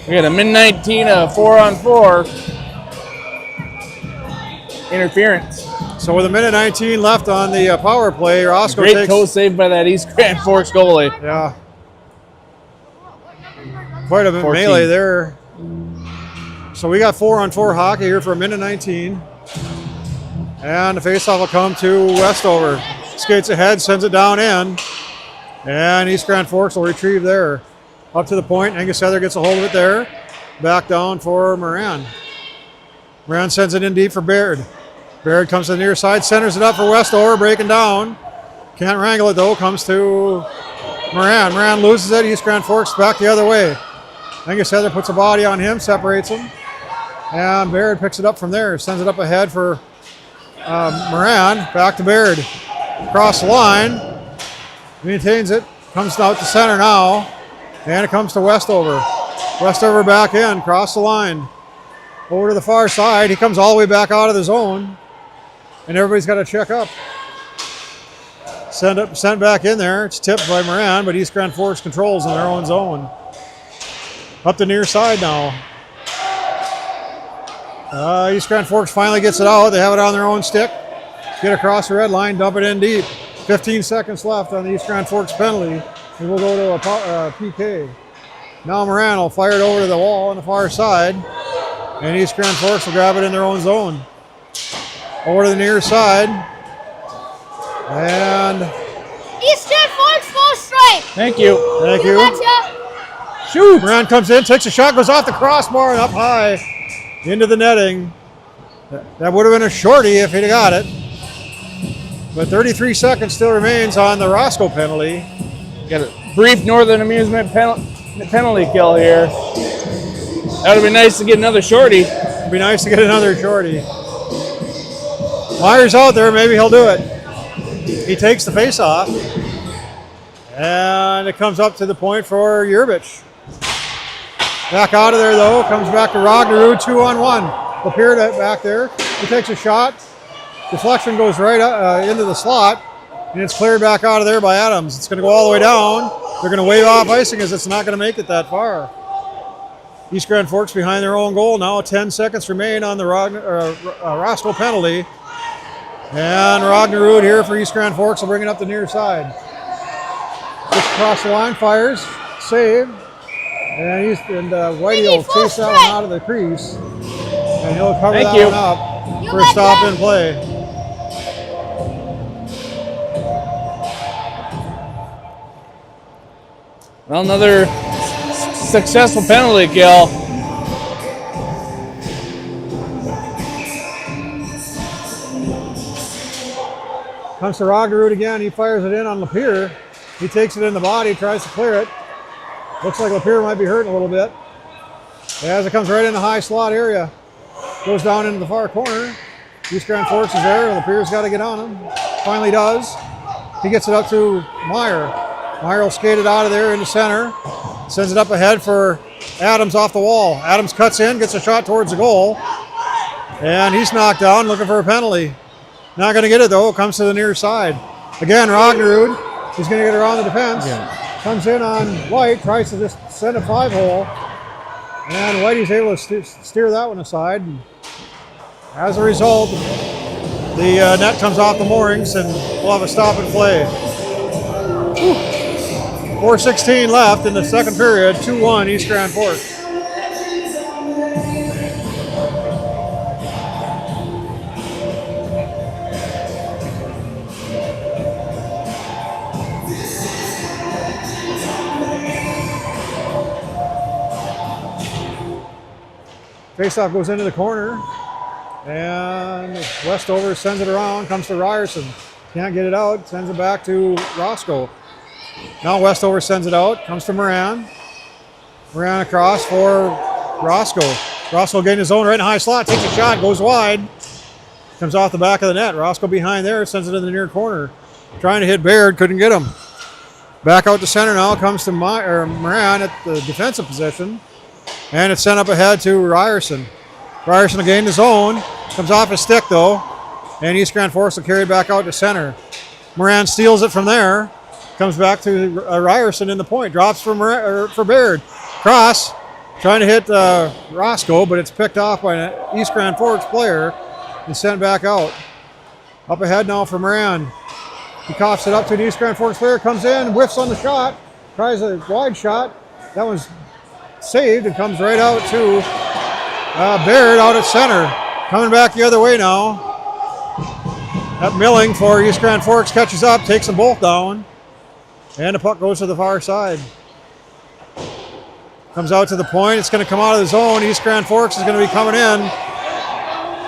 We got a mid-19 4-on-4 interference. So with a minute 19 left on the power play, Roscoe Great takes... toe save by that East Grand Forks goalie. Yeah. Quite a 14. melee there. So we got 4-on-4 hockey here for a minute 19. And the faceoff will come to Westover. Skates ahead, sends it down in. And East Grand Forks will retrieve there. Up to the point, Angus Heather gets a hold of it there. Back down for Moran. Moran sends it in deep for Baird. Baird comes to the near side, centers it up for Westover, breaking down. Can't wrangle it though, comes to Moran. Moran loses it, East Grand Forks back the other way. Angus Heather puts a body on him, separates him. And Baird picks it up from there, sends it up ahead for Moran, back to Baird. Across the line, maintains it, comes out to center now. And it comes to Westover. Westover back in, cross the line. Over to the far side. He comes all the way back out of the zone. And everybody's got to check up. Sent back in there. It's tipped by Moran, but East Grand Forks controls in their own zone. Up the near side now. East Grand Forks finally gets it out. They have it on their own stick. Get across the red line, dump it in deep. 15 seconds left on the East Grand Forks penalty. And we'll go to a PK. Now Moran will fire it over to the wall on the far side. And East Grand Forks will grab it in their own zone. Over to the near side. And... East Grand Forks full strike. Thank you. Thank you. Gotcha. Shoot. Moran comes in, takes a shot, goes off the crossbar and up high into the netting. That would have been a shorty if he'd got it. But 33 seconds still remains on the Roscoe penalty. Got a brief Northern Amusement penalty kill here. That would be nice to get another shorty. It'd be nice to get another shorty. Myers out there, maybe he'll do it. He takes the face off. And it comes up to the point for Yerbich. Back out of there though, comes back to Rognerud, 2-on-1. Lapeer back there. He takes a shot. Deflection goes right into the slot. And it's cleared back out of there by Adams. It's going to go all the way down. They're going to wave off icing as it's not going to make it that far. East Grand Forks behind their own goal now. 10 seconds remain on the Roscoe penalty. And Rognerud here for East Grand Forks will bring it up the near side. Gets across the line, fires, save. And Whitey will chase that one out of the crease. And he'll cover that one up for a stop in play. Well, another successful penalty kill. Comes to Rognerud again. He fires it in on Lapeer. He takes it in the body, tries to clear it. Looks like Lapeer might be hurting a little bit. As it comes right in the high slot area. Goes down into the far corner. East Grand Forks is there. Lapeer's got to get on him. Finally does. He gets it up to Meyer. Meyer will skate it out of there into center. Sends it up ahead for Adams off the wall. Adams cuts in, gets a shot towards the goal. And he's knocked down, looking for a penalty. Not going to get it, though. Comes to the near side. Again, Ragnerud. He's going to get around the defense. Yeah. Comes in on White, tries to just send a 5-hole. And Whitey's able to steer that one aside. As a result, the net comes off the moorings, and we'll have a stop and play. 4:16 left in the second period. 2-1 East Grand Forks. Faceoff goes into the corner, and Westover sends it around, comes to Ryerson. Can't get it out, sends it back to Roscoe. Now Westover sends it out, comes to Moran. Moran across for Roscoe. Roscoe getting his own right in high slot, takes a shot, goes wide. Comes off the back of the net. Roscoe behind there, sends it in the near corner. Trying to hit Baird, couldn't get him. Back out to center now, comes to Moran at the defensive position. And it's sent up ahead to Ryerson. Ryerson will gain his own. Comes off his stick though. And East Grand Forks will carry it back out to center. Moran steals it from there. Comes back to Ryerson in the point. Drops for Baird. Cross. Trying to hit Roscoe, but it's picked off by an East Grand Forks player and sent back out. Up ahead now for Moran. He coughs it up to an East Grand Forks player. Comes in, whiffs on the shot. Tries a wide shot. That one's saved and comes right out to Baird out at center. Coming back the other way now. That Milling for East Grand Forks catches up, takes them both down. And the puck goes to the far side. Comes out to the point. It's going to come out of the zone. East Grand Forks is going to be coming in.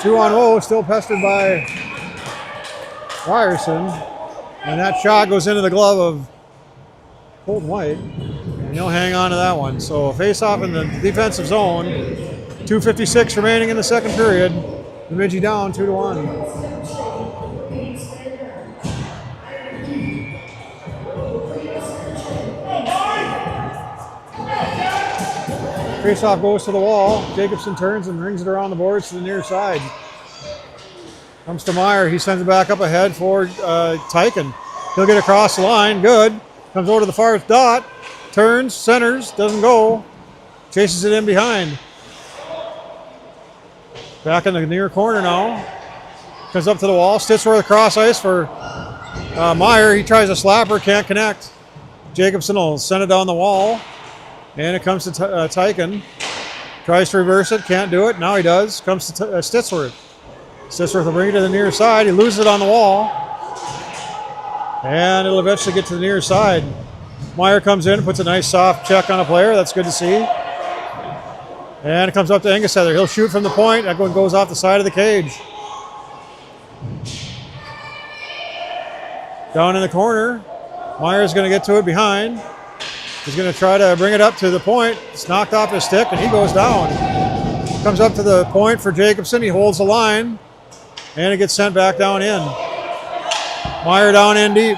2-on-0, still pestered by Ryerson. And that shot goes into the glove of Colton White. And he'll hang on to that one. So face-off in the defensive zone. 2:56 remaining in the second period. Bemidji down 2-1. Face-off goes to the wall. Jacobson turns and rings it around the boards to the near side. Comes to Meyer. He sends it back up ahead for Tyken. He'll get across the line. Good. Comes over to the far dot. Turns, centers, doesn't go. Chases it in behind. Back in the near corner now. Comes up to the wall. Stittsworth cross ice for Meyer. He tries a slapper, can't connect. Jacobson will send it down the wall. And it comes to Tyken. Tries to reverse it, can't do it. Now he does. Comes to Stittsworth. Stittsworth will bring it to the near side. He loses it on the wall. And it'll eventually get to the near side. Meyer comes in, puts a nice soft check on a player. That's good to see. And it comes up to Engessether. He'll shoot from the point. That one goes off the side of the cage. Down in the corner. Meyer's going to get to it behind. He's going to try to bring it up to the point. It's knocked off his stick, and he goes down. Comes up to the point for Jacobson. He holds the line, and it gets sent back down in. Meyer down in deep.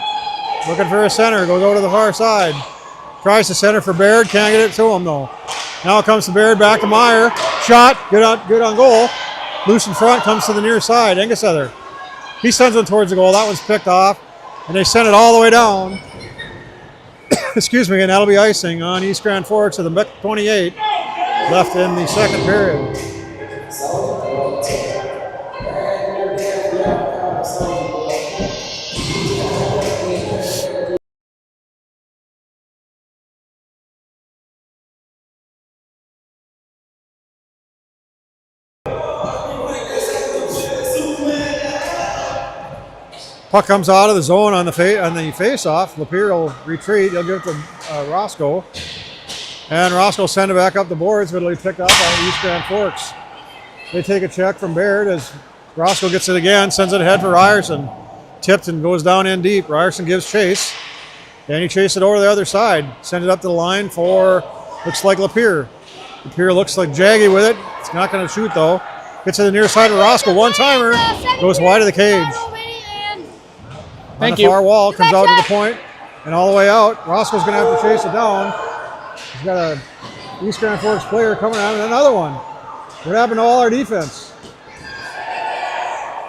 Looking for a center. Goes over to the far side. Tries to center for Baird. Can't get it to him, though. Now it comes to Baird. Back to Meyer. Shot. Good on goal. Loose in front. Comes to the near side. Engessether. He sends it towards the goal. That one's picked off. And they send it all the way down. Excuse me, and that'll be icing on East Grand Forks of the 28 left in the second period. Puck comes out of the zone on the face-off. Lapeer will retreat. He'll give it to Roscoe. And Roscoe will send it back up the boards, but it'll be picked up by East Grand Forks. They take a check from Baird as Roscoe gets it again, sends it ahead for Ryerson. Tipped and goes down in deep. Ryerson gives chase. And he chases it over to the other side. Sends it up to the line for, looks like Lapeer. Lapeer looks like Jaggy with it. It's not going to shoot, though. Gets to the near side of Roscoe. One-timer. Goes wide of the cage. Thank on the you. far wall, comes out to the point, and all the way out. Roscoe's going to have to chase it down. He's got a East Grand Forks player coming out and another one. What happened to all our defense?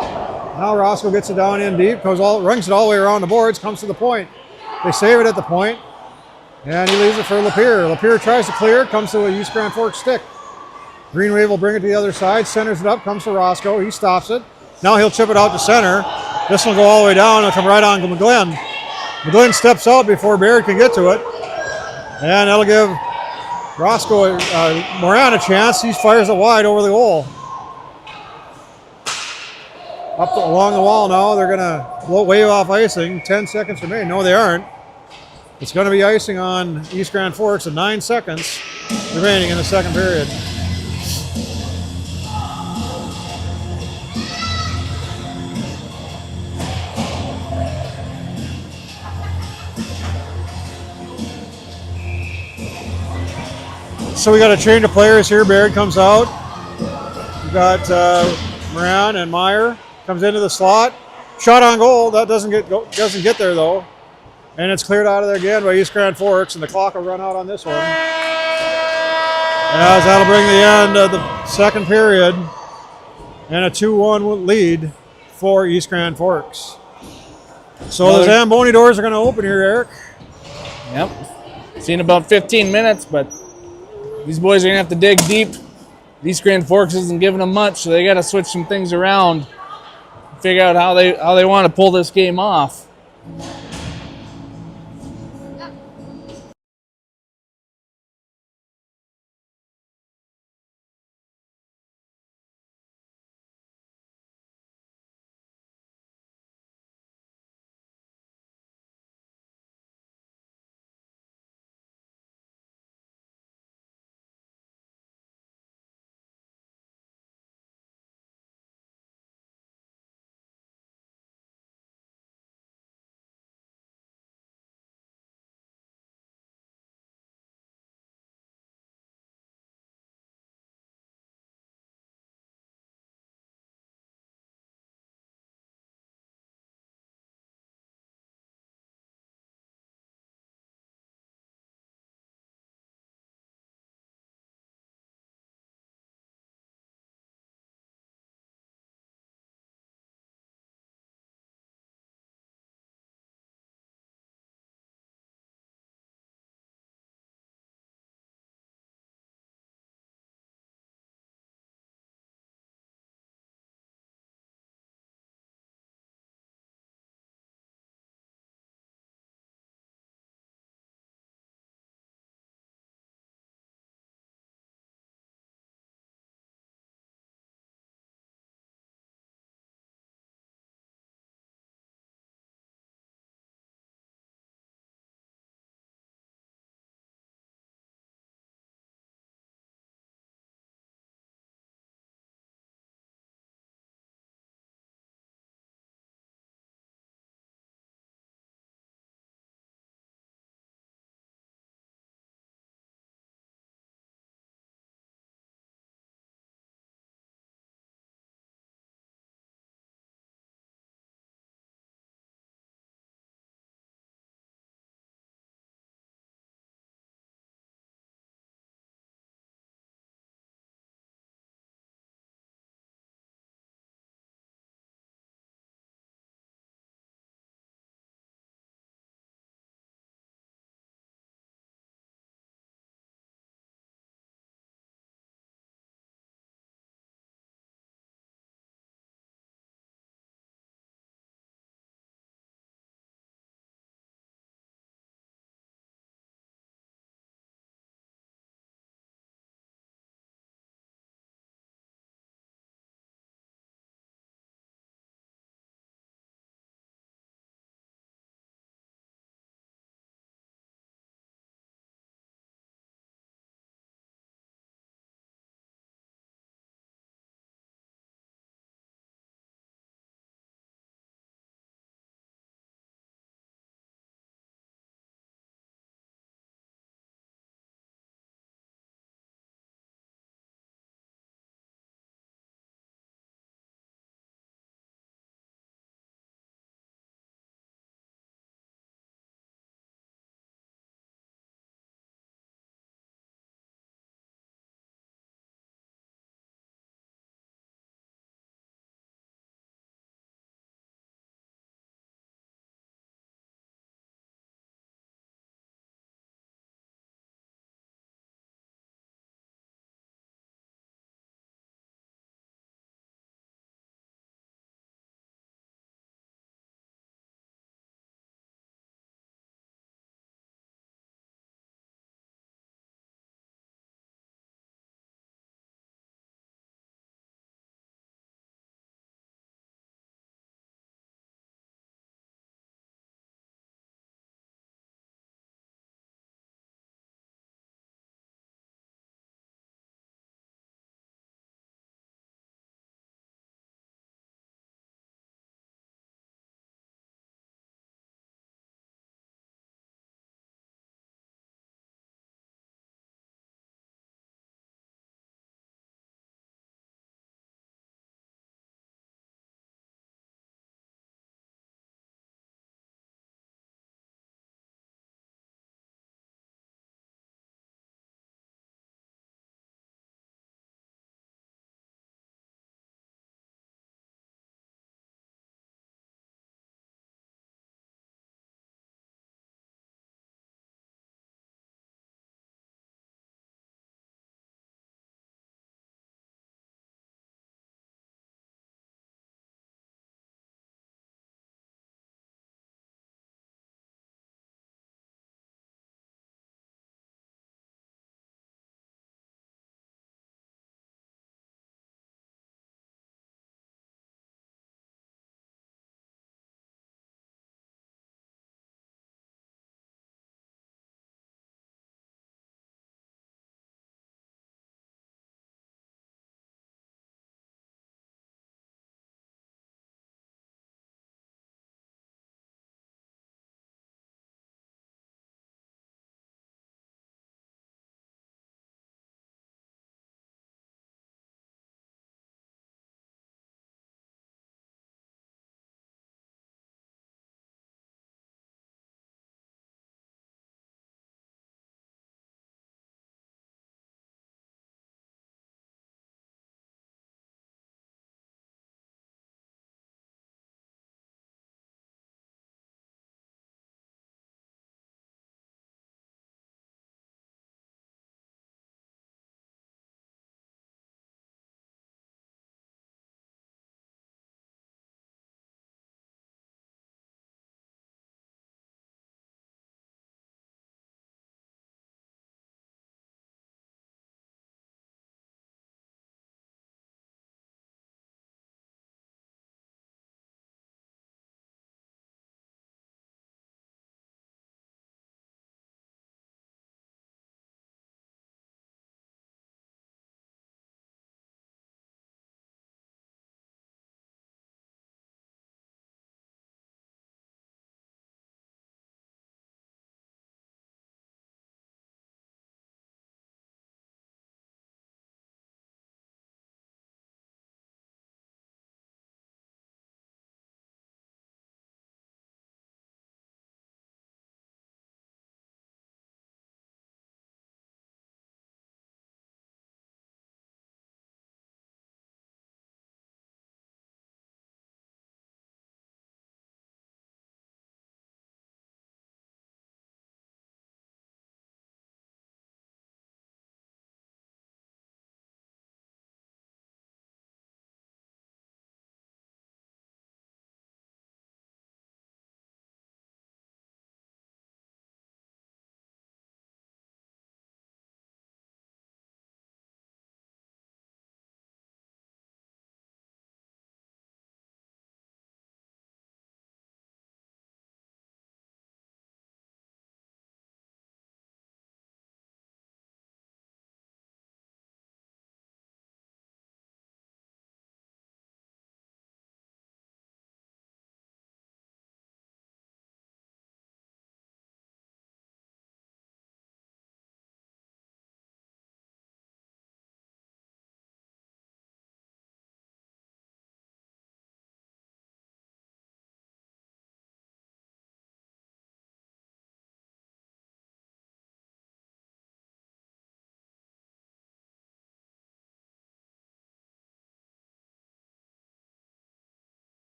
Now Roscoe gets it down in deep, runs it all the way around the boards, comes to the point. They save it at the point, and he leaves it for Lapeer. Lapeer tries to clear, comes to a East Grand Forks stick. Green Wave will bring it to the other side, centers it up, comes to Roscoe. He stops it. Now he'll chip it out to center. This will go all the way down. It'll come right on to McGlynn. McGlynn steps out before Baird can get to it, and that'll give Roscoe Moran a chance. He fires it wide over the goal. Along the wall now, they're going to wave off icing. 10 seconds remaining. No, they aren't. It's going to be icing on East Grand Forks at 9 seconds remaining in the second period. So we got a change of players here. Baird comes out. We've got Moran and Meyer comes into the slot. Shot on goal. That doesn't get there though. And it's cleared out of there again by East Grand Forks, and the clock will run out on this one. As that'll bring the end of the second period and a 2-1 lead for East Grand Forks. So the Zamboni doors are going to open here, Eric. Yep. Seen about 15 minutes, but these boys are going to have to dig deep. East Grand Forks isn't giving them much, so they got to switch some things around, figure out how they want to pull this game off.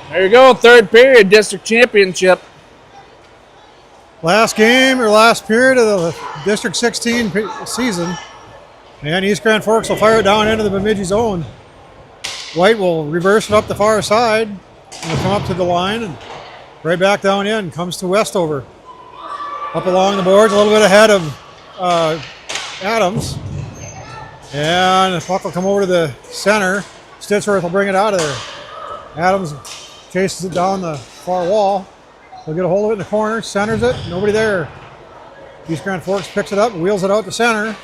There you go, third period, district championship. Last game or last period of the District 16 season. And East Grand Forks will fire it down into the Bemidji zone. White will reverse it up the far side. And will come up to the line and right back down in. Comes to Westover. Up along the boards, a little bit ahead of Adams. And the puck will come over to the center. Stitchworth will bring it out of there. Adams chases it down the far wall. He'll get a hold of it in the corner, centers it, nobody there. East Grand Forks picks it up, wheels it out to center.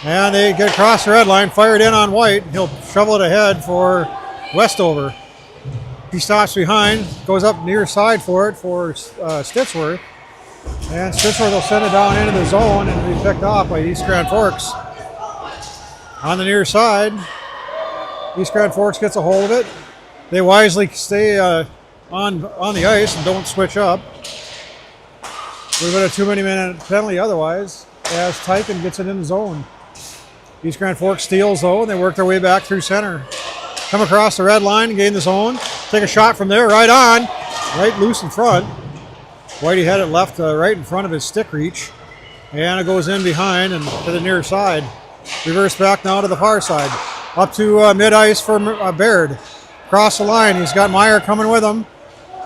And they get across the red line, fired in on White. He'll shovel it ahead for Westover. He stops behind, goes up near side for it for Stitchworth. And Stitchworth will send it down into the zone and be picked off by East Grand Forks. On the near side, East Grand Forks gets a hold of it. They wisely stay on the ice and don't switch up. We've got a 2 minute penalty otherwise as Tyken gets it in the zone. East Grand Forks steals though, and they work their way back through center. Come across the red line, gain the zone, take a shot from there, right on, right loose in front. Whitey had it left right in front of his stick reach, and it goes in behind and to the near side. Reverse back now to the far side. Up to mid-ice for Baird. Across the line, he's got Meyer coming with him.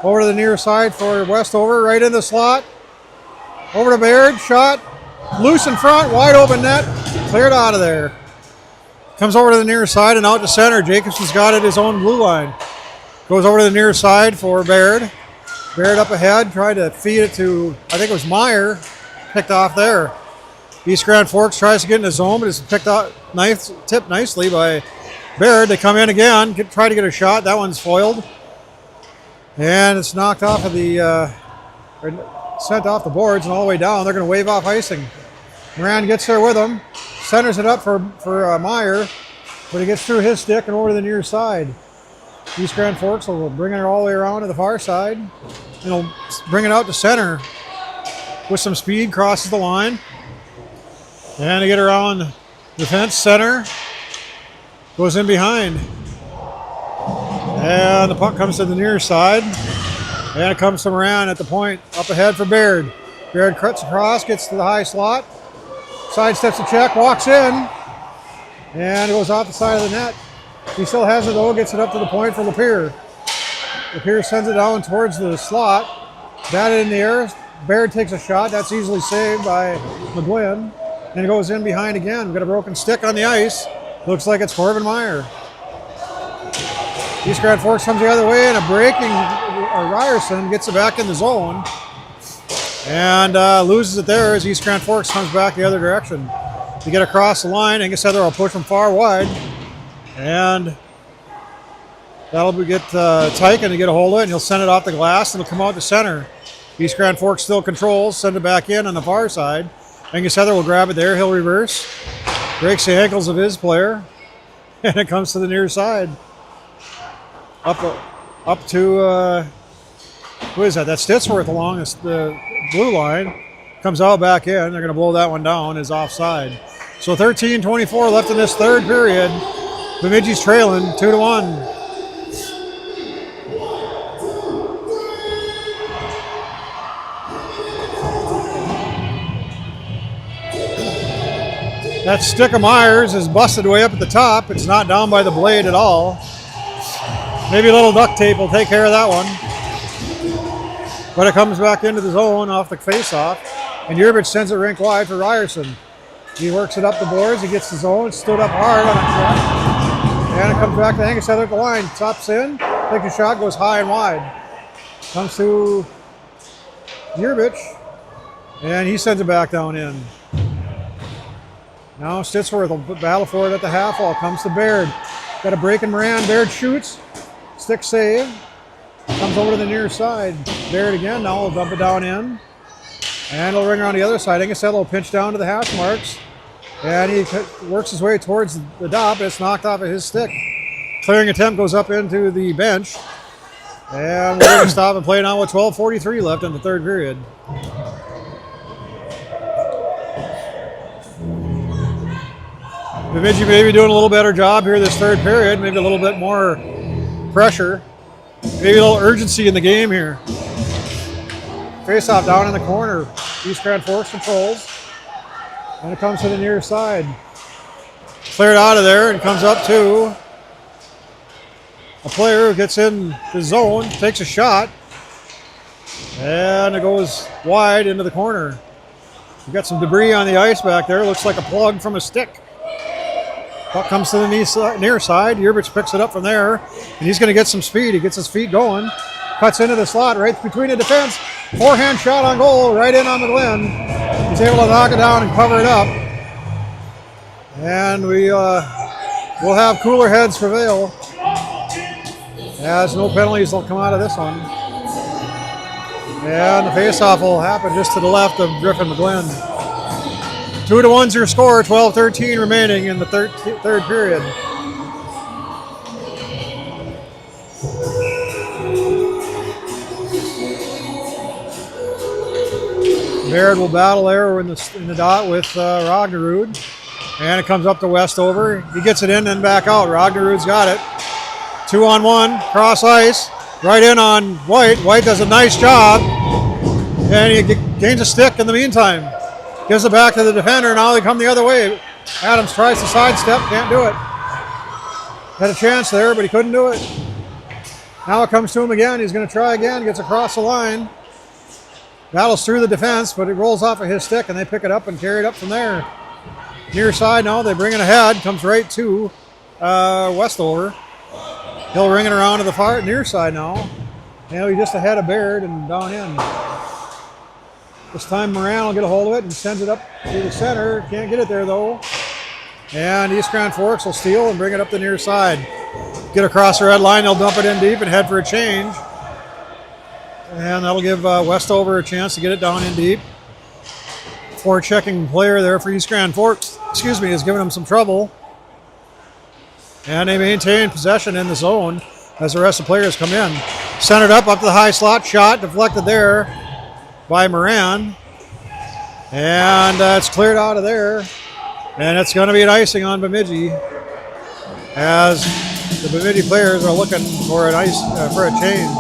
Over to the near side for Westover, right in the slot. Over to Baird, shot. Loose in front, wide open net. Cleared out of there. Comes over to the near side and out to center. Jacobson's got it at his own blue line. Goes over to the near side for Baird. Baird up ahead, tried to feed it to, I think it was Meyer. Picked off there. East Grand Forks tries to get in the zone, but it's picked out, tipped nicely by Baird. They come in again, try to get a shot. That one's foiled. And it's knocked off of the, sent off the boards and all the way down. They're going to wave off icing. Moran gets there with him, centers it up for Meyer, but he gets through his stick and over to the near side. East Grand Forks will bring it all the way around to the far side. And he'll bring it out to center with some speed, crosses the line. And they get around the fence, center, goes in behind. And the puck comes to the near side. And it comes to Moran at the point, up ahead for Baird. Baird cuts across, gets to the high slot. Sidesteps the check, walks in. And it goes off the side of the net. He still has it though, gets it up to the point for Lapeer. Lapeer sends it down towards the slot. Batted in the air. Baird takes a shot. That's easily saved by McGlynn. And it goes in behind again. We've got a broken stick on the ice. Looks like it's Corbin Meyer. East Grand Forks comes the other way, and a breaking Ryerson gets it back in the zone. And loses it there as East Grand Forks comes back the other direction. To get across the line, Angus Heather will push from far wide. And that'll get Tyken to get a hold of it, and he'll send it off the glass, and it'll come out to center. East Grand Forks still controls, send it back in on the far side. Angus Heather will grab it there, he'll reverse. Breaks the ankles of his player, and it comes to the near side. Up to, who is that? That's Stitchworth along the blue line. Comes out back in, they're going to blow that one down as offside. So 13:24 left in this third period. Bemidji's trailing 2-1. That stick of Myers is busted way up at the top. It's not down by the blade at all. Maybe a little duct tape will take care of that one. But it comes back into the zone off the face-off. And Yerbich sends it rink wide for Ryerson. He works it up the boards. He gets the zone. Stood up hard on it. And it comes back to Angus Heather at the line. Tops in. Takes a shot. Goes high and wide. Comes to Yerbich. And he sends it back down in. Now Stitchworth will battle for it at the half wall. Comes to Baird. Got a break in Moran. Baird shoots. Stick save. Comes over to the near side. Baird again. Now he'll dump it down in. And he'll ring around the other side. Angus Heather will pinch down to the hash marks. And he works his way towards the dop. It's knocked off of his stick. Clearing attempt goes up into the bench. And we're going to stop and play now with 12:43 left in the third period. Bemidji maybe doing a little better job here this third period, maybe a little bit more pressure. maybe a little urgency in the game here. Face-off down in the corner. East Grand Forks controls. And it comes to the near side. Cleared out of there and comes up to a player who gets in the zone, takes a shot, and it goes wide into the corner. We've got some debris on the ice back there. Looks like a plug from a stick. Puck comes to the near side. Yerbich picks it up from there, and he's going to get some speed. He gets his feet going, cuts into the slot right between the defense. Forehand shot on goal, right in on McGlynn. He's able to knock it down and cover it up. And we will have cooler heads prevail, as no penalties will come out of this one. And the face-off will happen just to the left of Griffin McGlynn. 2-1's your score, 12-13 remaining in the third period. Baird will battle there in the dot with Ragnerud. And it comes up to Westover. He gets it in and back out. Ragnerud's got it. 2-on-1, cross ice. Right in on White. White does a nice job. And he gains a stick in the meantime. Gives it back to the defender. Now they come the other way. Adams tries to sidestep. Can't do it. Had a chance there, but he couldn't do it. Now it comes to him again. He's going to try again. Gets across the line. Battles through the defense, but it rolls off of his stick, and they pick it up and carry it up from there. Near side now, they bring it ahead. Comes right to Westover. He'll ring it around to the far near side now. Now he's just ahead of Baird and down in. This time Moran will get a hold of it and sends it up to the center. Can't get it there though. And East Grand Forks will steal and bring it up the near side. Get across the red line, they'll dump it in deep and head for a change. And that'll give Westover a chance to get it down in deep. Forechecking player there for East Grand Forks, is giving them some trouble. And they maintain possession in the zone as the rest of the players come in. Centered up to the high slot, shot deflected there by Moran. And it's cleared out of there. And it's going to be an icing on Bemidji as the Bemidji players are looking for an for a change.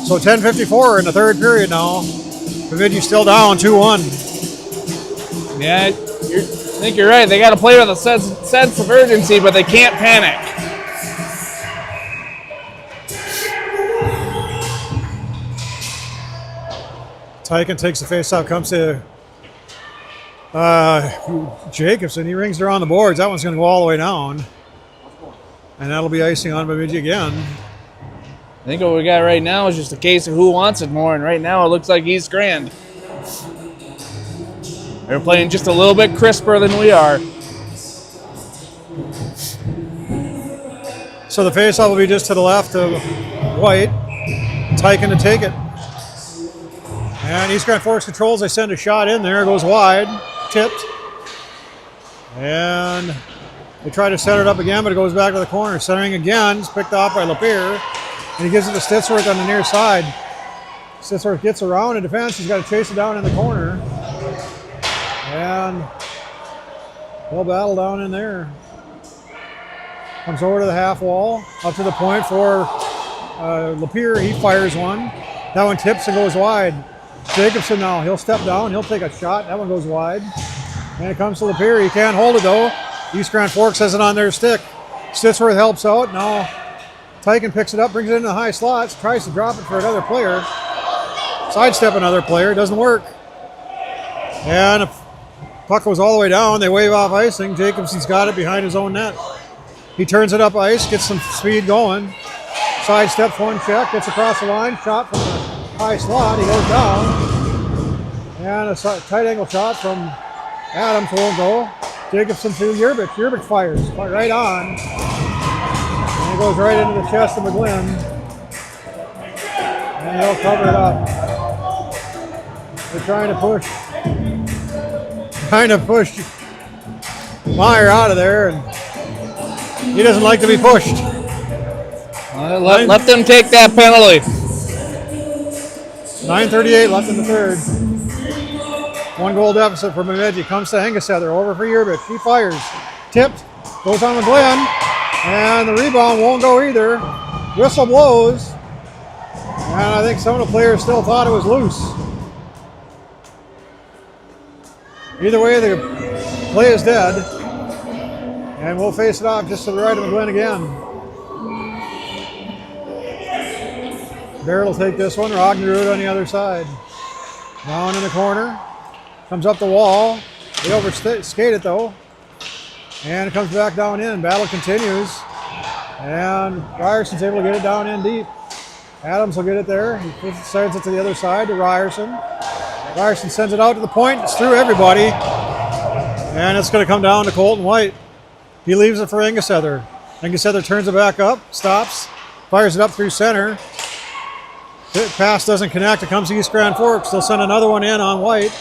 So 10:54 in the third period now. Bemidji still down 2-1. Yeah, I think you're right. They got to play with a sense of urgency, but they can't panic. Tyken takes the faceoff, comes to Jacobson. He rings her on the boards. That one's going to go all the way down. And that'll be icing on Bemidji again. I think what we got right now is just a case of who wants it more, and right now it looks like East Grand. They're playing just a little bit crisper than we are. So the faceoff will be just to the left of White. Tyken to take it. And East Grand Forks controls. They send a shot in there. It goes wide. Tipped. And they try to set it up again, but it goes back to the corner. Centering again. It's picked off by Lapierre. And he gives it to Stitsworth on the near side. Stitsworth gets around in defense. He's got to chase it down in the corner. And they'll battle down in there. Comes over to the half wall. Up to the point for Lapierre. He fires one. That one tips and goes wide. Jacobson now. He'll step down. He'll take a shot. That one goes wide. And it comes to Lapierre. He can't hold it though. East Grand Forks has it on their stick. Stitsworth helps out. Now Tyken picks it up, brings it into the high slots, tries to drop it for another player. Sidestep another player, doesn't work. And the puck goes all the way down. They wave off icing. Jacobson's got it behind his own net. He turns it up ice, gets some speed going. Sidesteps one check, gets across the line, shot from the high slot. He goes down. And a tight angle shot from Adams won't go. Jacobson to Yerbich. Yerbich fires right on. And it goes right into the chest of McGlynn. And he'll cover it up. They're trying to push Meyer out of there, and he doesn't like to be pushed. Let them take that penalty. 9:38 left in the third. 1 goal deficit for Bemidji. Comes to Hengesether. Over for Yerbich. He fires. Tipped. Goes on McGlynn. And the rebound won't go either. Whistle blows. And I think some of the players still thought it was loose. Either way, the play is dead. And we'll face it off just to the right of McGlynn again. Barrett will take this one. Rognerud on the other side. Down in the corner. Comes up the wall. They overskate it though. And it comes back down in. Battle continues. And Ryerson's able to get it down in deep. Adams will get it there. He sends it to the other side to Ryerson. Ryerson sends it out to the point. It's through everybody. And it's going to come down to Colton White. He leaves it for Engesether. Engesether turns it back up, stops, fires it up through center. Pass doesn't connect. It comes to East Grand Forks. They'll send another one in on White.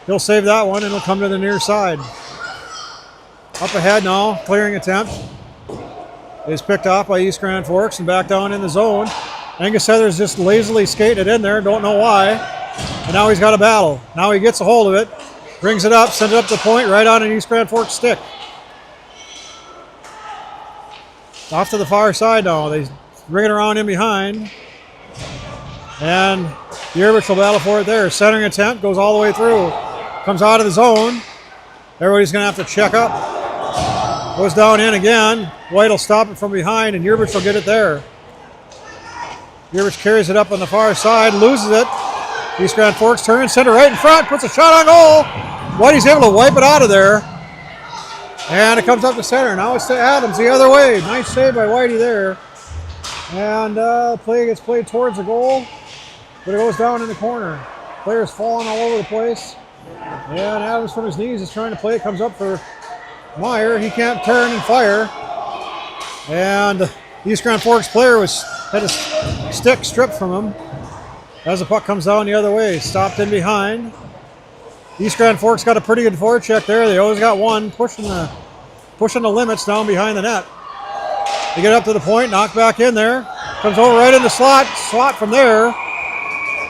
He'll save that one and it'll come to the near side. Up ahead now, clearing attempt is picked off by East Grand Forks and back down in the zone. Engesether's just lazily skating it in there, don't know why. And now he's got a battle. Now he gets a hold of it, brings it up, sends it up the point, right on an East Grand Forks stick. Off to the far side now. They ring it around in behind. And Yerbich will battle for it there. Centering attempt goes all the way through. Comes out of the zone. Everybody's going to have to check up. Goes down in again. White will stop it from behind, and Yerbich will get it there. Yerbich carries it up on the far side, loses it. East Grand Forks turns, center right in front, puts a shot on goal. Whitey's able to wipe it out of there. And it comes up to center. Now it's to Adams the other way. Nice save by Whitey there. And play gets played towards the goal, but it goes down in the corner. Players falling all over the place. And Adams from his knees is trying to play. It comes up for Meyer. He can't turn and fire. And East Grand Forks player had his stick stripped from him as the puck comes down the other way. Stopped in behind. East Grand Forks got a pretty good forecheck there. They always got one pushing the limits down behind the net. They get up to the point, knocked back in there. Comes over right in the slot from there.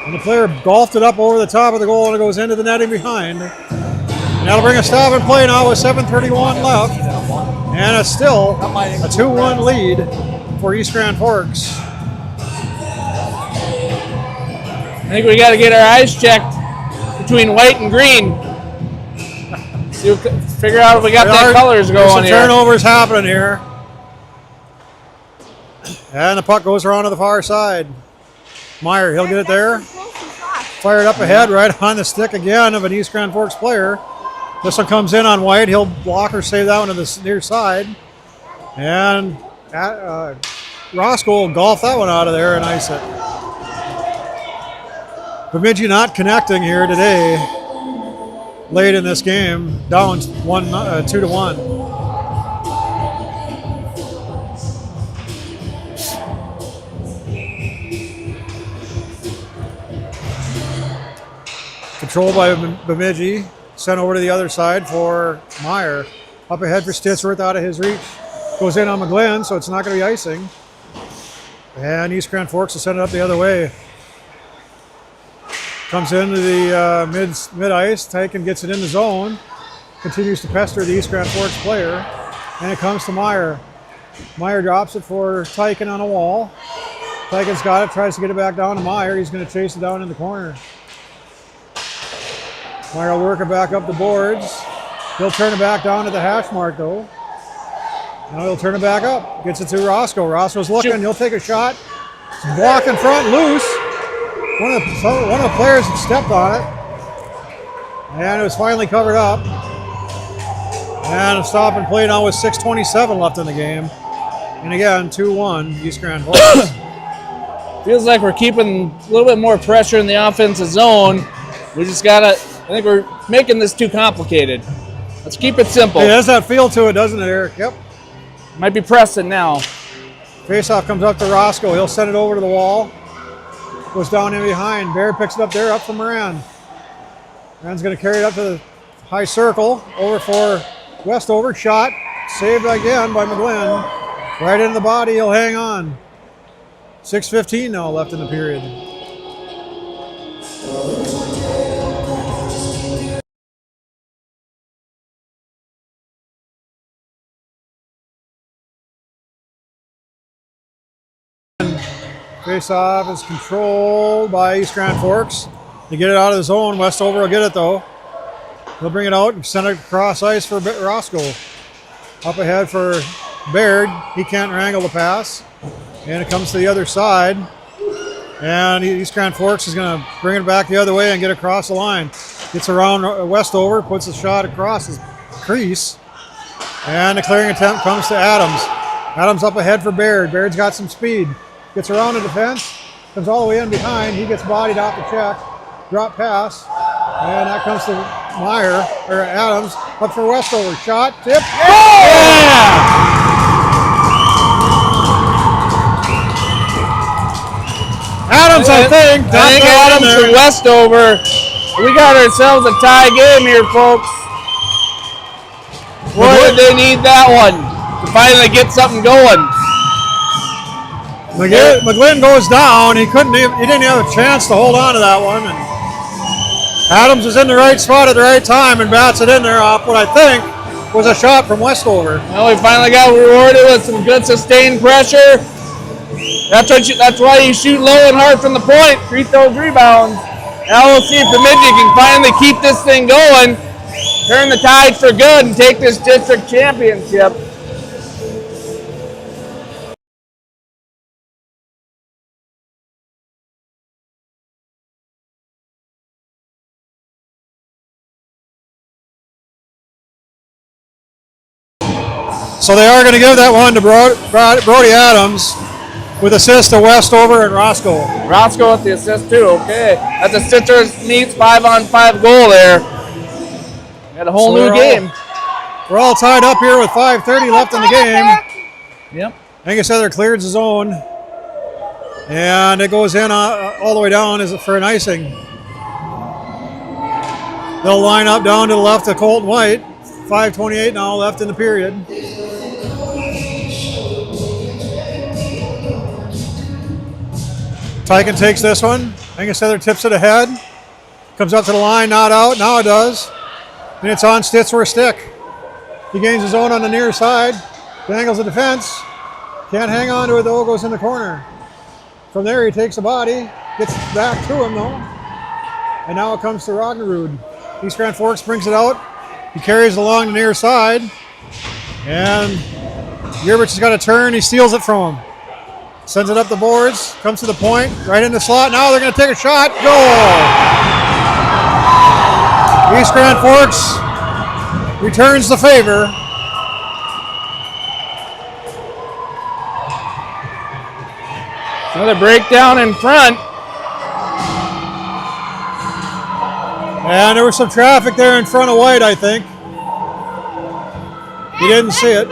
And the player golfed it up over the top of the goal and it goes into the netting behind. And that'll bring a stop and play now with 7:31 left. And it's still a 2-1 lead for East Grand Forks. I think we got to get our eyes checked between white and green. Figure out if we got that colors going here. Some turnovers happening here. And the puck goes around to the far side. Meyer, he'll get it there. Fired up ahead, right on the stick again of an East Grand Forks player. This one comes in on White. He'll block or save that one to the near side. And Roscoe will golf that one out of there and ice it. Bemidji not connecting here today. Late in this game, down 2-1. Controlled by Bemidji. Sent over to the other side for Meyer. Up ahead for Stitzworth out of his reach. Goes in on McGlynn, so it's not going to be icing. And East Grand Forks will send it up the other way. Comes into the mid-ice. Tyken gets it in the zone. Continues to pester the East Grand Forks player. And it comes to Meyer. Meyer drops it for Tyken on a wall. Tyken's got it, tries to get it back down to Meyer. He's going to chase it down in the corner. Meyer will work it back up the boards. He'll turn it back down to the hash mark though. Now he'll turn it back up. Gets it to Roscoe. Roscoe's looking. He'll take a shot. Block in front, loose. One of the players had stepped on it. And it was finally covered up. And a stop and play now with 6:27 left in the game. And again, 2-1 East Grand Forks. Feels like we're keeping a little bit more pressure in the offensive zone. We just gotta, I think we're making this too complicated. Let's keep it simple. It has that feel to it, doesn't it, Eric? Yep. Might be pressing now. Faceoff comes up to Roscoe. He'll send it over to the wall. Goes down in behind. Bear picks it up there, up for Moran. Moran's going to carry it up to the high circle. Over for Westover. Shot. Saved again by McGlynn. Right into the body. He'll hang on. 6:15 now left in the period. Face-off is controlled by East Grand Forks. They get it out of the zone. Westover will get it though. They'll bring it out and send it across ice for Roscoe. Up ahead for Baird. He can't wrangle the pass. And it comes to the other side. And East Grand Forks is going to bring it back the other way and get across the line. Gets around Westover, puts a shot across his crease. And the clearing attempt comes to Adams. Adams up ahead for Baird. Baird's got some speed. Gets around the defense. Comes all the way in behind. He gets bodied off the check. Drop pass. And that comes to Meyer, or Adams. Up for Westover. Shot. Tip. Yeah! Adams, I think. Adams from Westover. We got ourselves a tie game here, folks. Boy, did they need that one to finally get something going. McGlynn goes down. He didn't have a chance to hold on to that one. And Adams is in the right spot at the right time and bats it in there off what I think was a shot from Westover. Well, we finally got rewarded with some good sustained pressure. That's why you shoot low and hard from the point, create those rebounds. Now we'll see if Bemidji can finally keep this thing going, turn the tide for good, and take this district championship. So they are going to give that one to Brody Adams with assist to Westover and Roscoe. Roscoe with the assist too, okay. That's a Sisters Meets 5-on-5 goal there. Got a whole new game. We're all tied up here with 5:30 left in the game. Yep. Angus Heather clears the zone. And it goes in all the way down for an icing. They'll line up down to the left of Colton White. 5:28 now left in the period. Tyken takes this one. Angus Heather tips it ahead. Comes up to the line, not out. Now it does. And it's on Stitzworth stick. He gains his own on the near side. Dangles the defense. Can't hang on to it though. Goes in the corner. From there he takes the body. Gets back to him though. And now it comes to Rognerud. East Grand Forks brings it out. He carries it along the near side. And Gerbich has got a turn. He steals it from him. Sends it up the boards, comes to the point, right in the slot. Now they're going to take a shot. Goal! East Grand Forks returns the favor. Another breakdown in front. And there was some traffic there in front of White, I think. You didn't see it.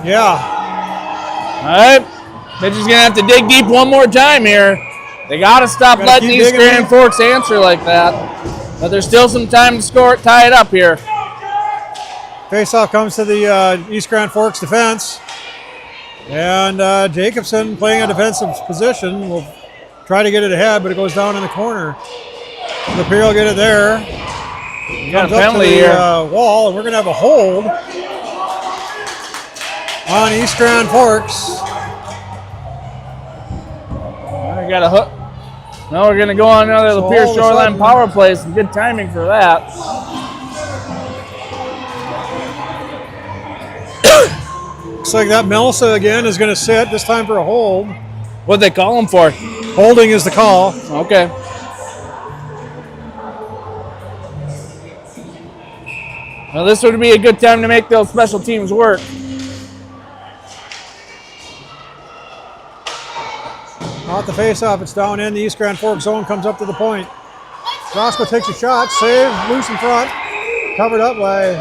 Yeah. All right, Bemidji's gonna have to dig deep one more time here. They gotta stop letting East Grand Forks answer like that. But there's still some time to score, tie it up here. Faceoff comes to the East Grand Forks defense. And Jacobson, playing a defensive position, will try to get it ahead, but it goes down in the corner. Lapeer will get it there. Got Comes a up to penalty the here. wall, and we're gonna have a hold on East Grand Forks. We got a hook. Now we're gonna go on another So Lapeer all of a Shoreline sudden- power play. Some good timing for that. Looks like that Melissa again is gonna sit, this time for a hold. What'd they call him for? Holding is the call. Okay. Well, this would be a good time to make those special teams work. Off the face-off, it's down in the East Grand Forks zone, comes up to the point. Roscoe takes a shot, save, loose in front, covered up by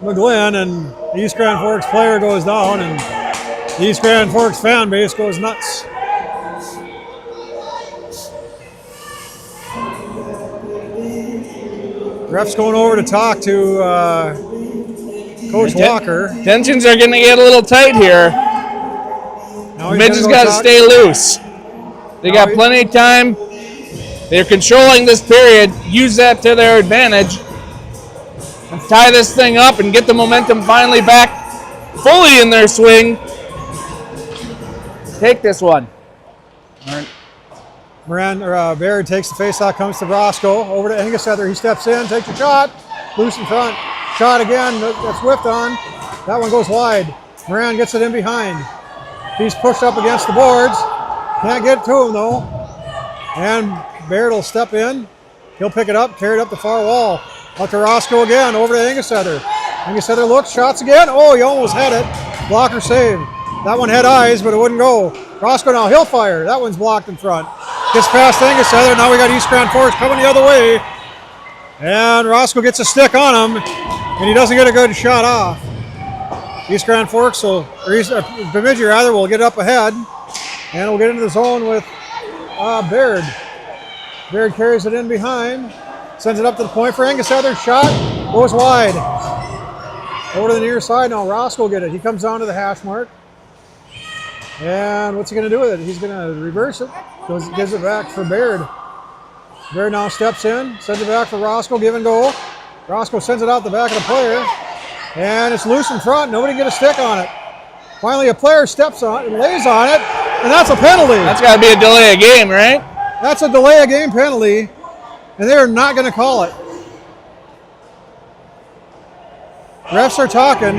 McGlynn, and the East Grand Forks player goes down, and the East Grand Forks fan base goes nuts. Ref's going over to talk to Coach Walker. Tensions are going to get a little tight here. Bemidji's got to stay loose. They got plenty of time. They're controlling this period. Use that to their advantage. Let's tie this thing up and get the momentum finally back fully in their swing. Take this one. Baird takes the face-off, comes to Roscoe. Over to Engessether. He steps in, takes a shot. Loose in front. Shot again. That's whipped on. That one goes wide. Moran gets it in behind. He's pushed up against the boards. Can't get to him, though. And Baird will step in. He'll pick it up, carry it up the far wall. Out to Roscoe again, over to Engessether. Engessether looks, shots again. Oh, he almost had it. Blocker save. That one had eyes, but it wouldn't go. Roscoe now, he'll fire. That one's blocked in front. Gets past Engessether. Now we got East Grand Forks coming the other way. And Roscoe gets a stick on him, and he doesn't get a good shot off. East Grand Forks, Bemidji rather, will get up ahead, and we'll get into the zone with Baird. Baird carries it in behind, sends it up to the point for Engessether. Shot goes wide. Over to the near side now. Roscoe will get it. He comes down to the hash mark. And what's he going to do with it? He's going to reverse it. Gives it back for Baird. Baird now steps in, sends it back for Roscoe. Give and go. Roscoe sends it out the back of the player. And it's loose in front. Nobody can get a stick on it. Finally, a player steps on it and lays on it. And that's a penalty. That's got to be a delay of game, right? That's a delay of game penalty. And they're not going to call it. Refs are talking.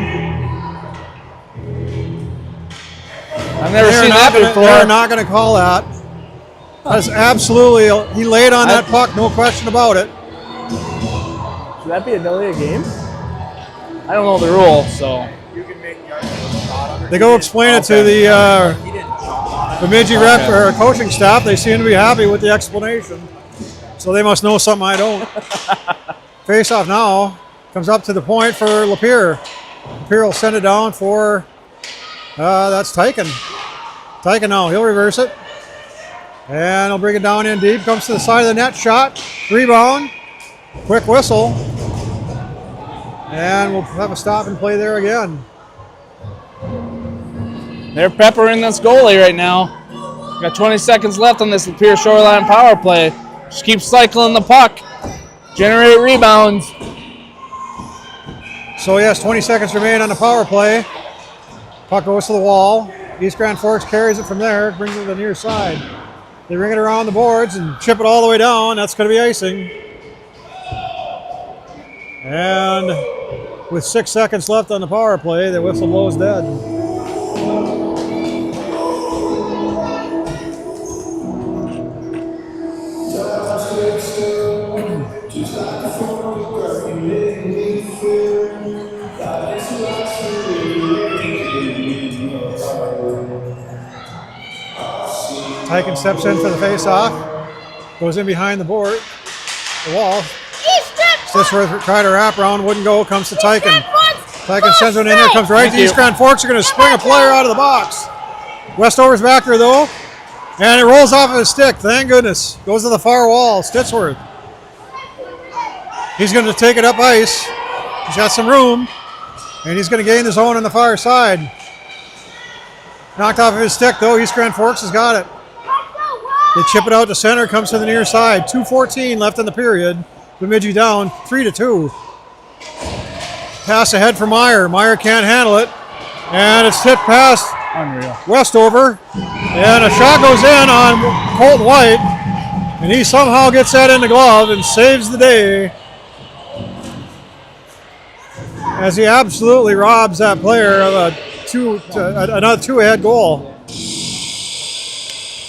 I've never seen that before. They're not going to call that. That's absolutely, he laid on that puck, no question about it. Should that be a delay of game? I don't know the rule, so. They go explain it to the Bemidji ref or coaching staff. They seem to be happy with the explanation. So they must know something I don't. Face off now. Comes up to the point for Lapeer. Lapeer will send it down for, that's Tyken. Tyken now, he'll reverse it. And he'll bring it down in deep. Comes to the side of the net, shot, rebound, quick whistle. And we'll have a stop and play there again. They're peppering this goalie right now. Got 20 seconds left on this Lapeer Shoreline power play. Just keep cycling the puck. Generate rebounds. So yes, 20 seconds remain on the power play. Puck goes to the wall. East Grand Forks carries it from there, brings it to the near side. They ring it around the boards and chip it all the way down. That's going to be icing. And with 6 seconds left on the power play, the whistle blows dead. Tyken steps in for the face-off. Goes in behind the board, the wall. Stitchworth tried to wrap around, wouldn't go, comes to Tyken. Tyken sends one in there, comes right to East Grand Forks. Are going to spring a player out of the box. Westover's back there, though. And it rolls off of his stick, thank goodness. Goes to the far wall, Stitchworth. He's going to take it up ice. He's got some room. And he's going to gain the zone on the far side. Knocked off of his stick, though. East Grand Forks has got it. They chip it out to center, comes to the near side. 2:14 left in the period. Bemidji down 3-2. Pass ahead for Meyer. Meyer can't handle it. And it's hit past Westover. And a shot goes in on Colton White. And he somehow gets that in the glove and saves the day. As he absolutely robs that player of another two-ahead goal.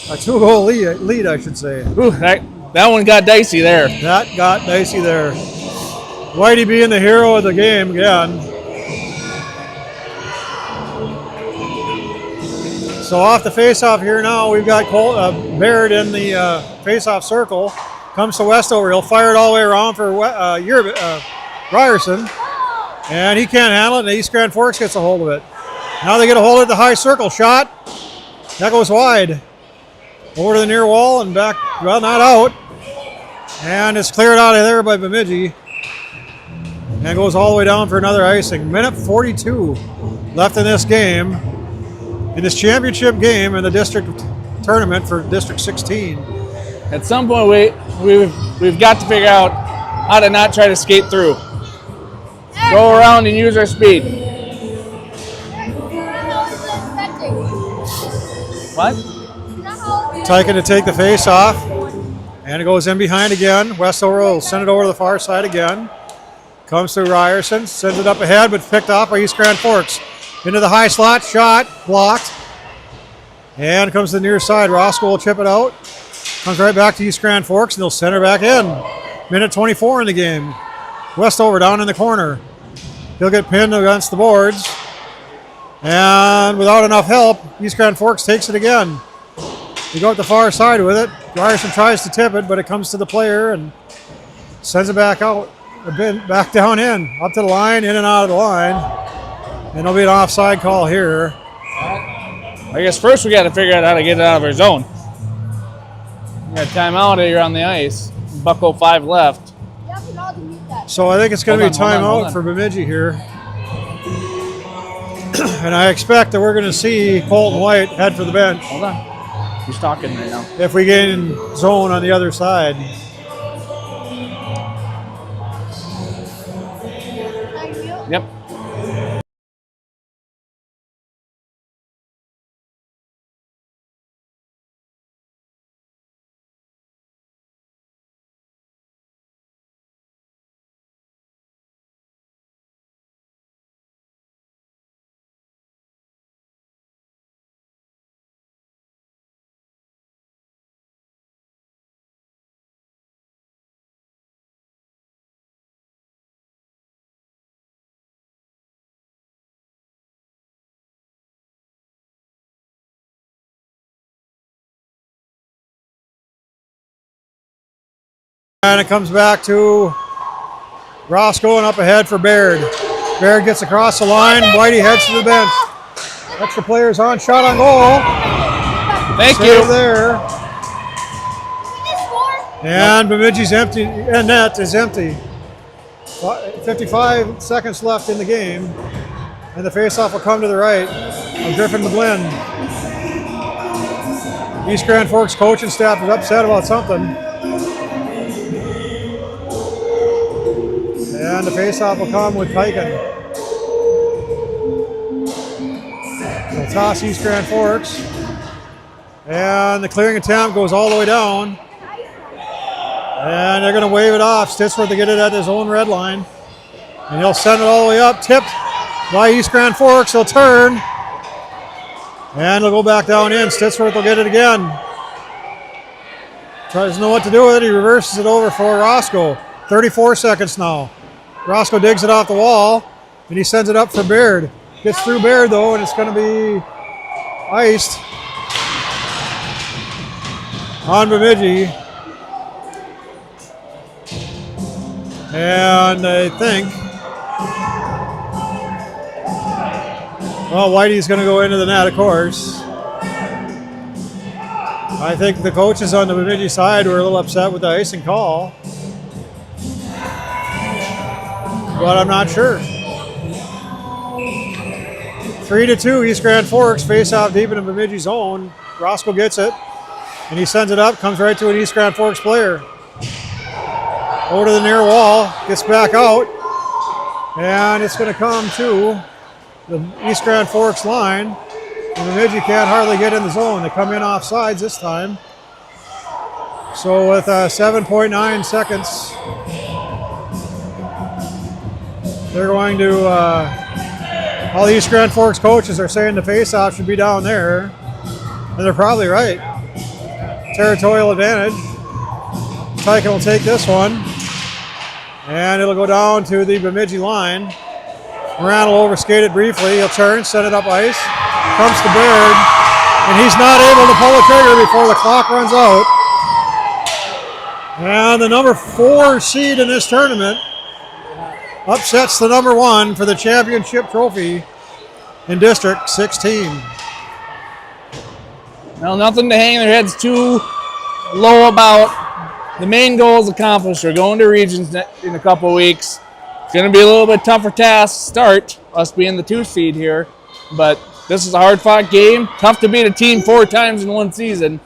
A two-goal lead, I should say. Ooh, that one got dicey there. That got dicey there. Whitey being the hero of the game again. So off the face-off here now, we've got Baird in the face-off circle. Comes to Westover. He'll fire it all the way around for Ryerson. And he can't handle it, and East Grand Forks gets a hold of it. Now they get a hold of the high circle shot. That goes wide. Over to the near wall and back, well, not out. And it's cleared out of there by Bemidji. And goes all the way down for another icing. Minute 42 left in this game. In this championship game in the district tournament for District 16. At some point, we've got to figure out how to not try to skate through. go around and use our speed. What? Tyken to take the face off. And it goes in behind again. Westover will send it over to the far side again. Comes through Ryerson, sends it up ahead, but picked off by East Grand Forks. Into the high slot, shot, blocked. And comes to the near side. Roscoe will chip it out. Comes right back to East Grand Forks, and they'll send her back in. Minute 24 in the game. Westover down in the corner. He'll get pinned against the boards. And without enough help, East Grand Forks takes it again. They go up the far side with it. Ryerson tries to tip it, but it comes to the player and sends it back out, back down in, up to the line, in and out of the line. And there'll be an offside call here. I guess first we got to figure out how to get it out of our zone. We got timeout here on the ice. Bucko 5 left. So I think it's going to be Hold timeout on. for Bemidji here. And I expect that we're going to see Colton White head for the bench Hold on. He's talking right now. if we get in zone on the other side. Yep. And it comes back to Roscoe and up ahead for Baird. Baird gets across the line. Whitey heads to the bench. Extra players on. Shot on goal. Thank Save you. there. And Bemidji's empty. And net is empty. 55 seconds left in the game. And the faceoff will come to the right of Griffin McGlynn. East Grand Forks coaching staff is upset about something. And the faceoff will come with Tyken. They'll toss East Grand Forks. And the clearing attempt goes all the way down. And they're going to wave it off. Stitsworth to get it at his own red line. And he'll send it all the way up. Tipped by East Grand Forks. He'll turn. And he'll go back down in. Stitsworth will get it again. Tries to know what to do with it. He reverses it over for Roscoe. 34 seconds now. Roscoe digs it off the wall, and he sends it up for Baird. Gets through Baird, though, and it's going to be iced on Bemidji. And I think, well, Whitey's going to go into the net, of course. I think the coaches on the Bemidji side were a little upset with the icing call. But I'm not sure. 3-2, East Grand Forks face off deep in the Bemidji zone. Roscoe gets it, and he sends it up, comes right to an East Grand Forks player. Over to the near wall, gets back out, and it's going to come to the East Grand Forks line. And Bemidji can't hardly get in the zone. They come in off sides this time. So with 7.9 seconds, they're going to, all the East Grand Forks coaches are saying the face-off should be down there. And they're probably right. Territorial advantage. Tyken will take this one. And it'll go down to the Bemidji line. Moran will overskate it briefly. He'll turn, send it up ice. Comes to Baird. And he's not able to pull the trigger before the clock runs out. And the number 4 seed in this tournament upsets the number 1 for the championship trophy in District 16. Well, nothing to hang their heads too low about. The main goal is accomplished. We're going to regions in a couple weeks. It's going to be a little bit tougher task to start, us being the 2 seed here. But this is a hard-fought game. Tough to beat a team 4 times in one season.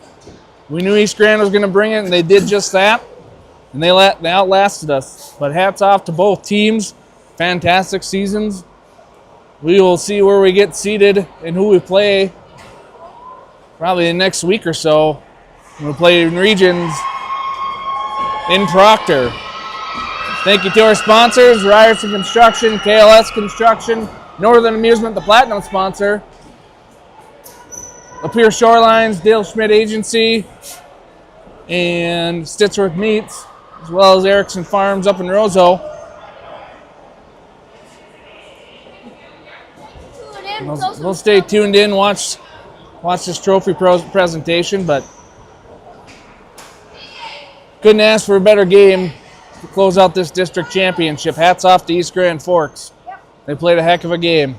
We knew East Grand was going to bring it, and they did just that. And they outlasted us. But hats off to both teams. fantastic seasons. We will see where we get seated and who we play probably the next week or so. We'll play in regions in Proctor. Thank you to our sponsors, Ryerson Construction, KLS Construction, Northern Amusement, the Platinum sponsor, Lapeer Shorelines, Dale Schmidt Agency, and Stittsworth Meats, as well as Erickson Farms up in Roseau. We'll stay tuned in, watch this trophy presentation, but couldn't ask for a better game to close out this district championship. Hats off to East Grand Forks. They played a heck of a game.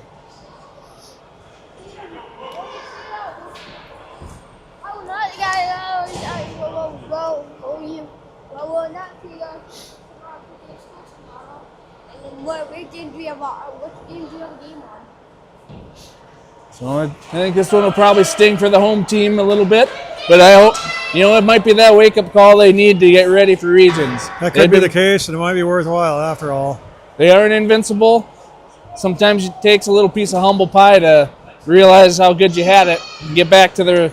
So I think this one will probably sting for the home team a little bit, but I hope, it might be that wake-up call they need to get ready for regions. That could be the case, and it might be worthwhile after all. They aren't invincible. Sometimes it takes a little piece of humble pie to realize how good you had it and get back to the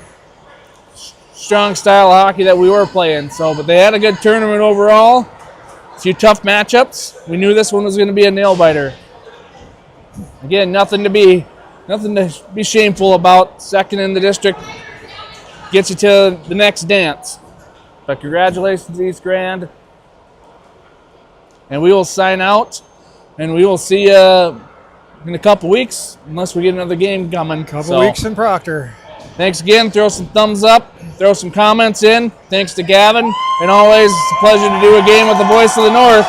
strong style of hockey that we were playing. But they had a good tournament overall. A few tough matchups. We knew this one was going to be a nail-biter. Again, nothing to be shameful about. Second in the district gets you to the next dance. But congratulations, East Grand. And we will sign out, and we will see you in a couple weeks, unless we get another game coming. Couple weeks in Proctor. Thanks again. Throw some thumbs up. Throw some comments in. Thanks to Gavin. And always, it's a pleasure to do a game with the voice of the North.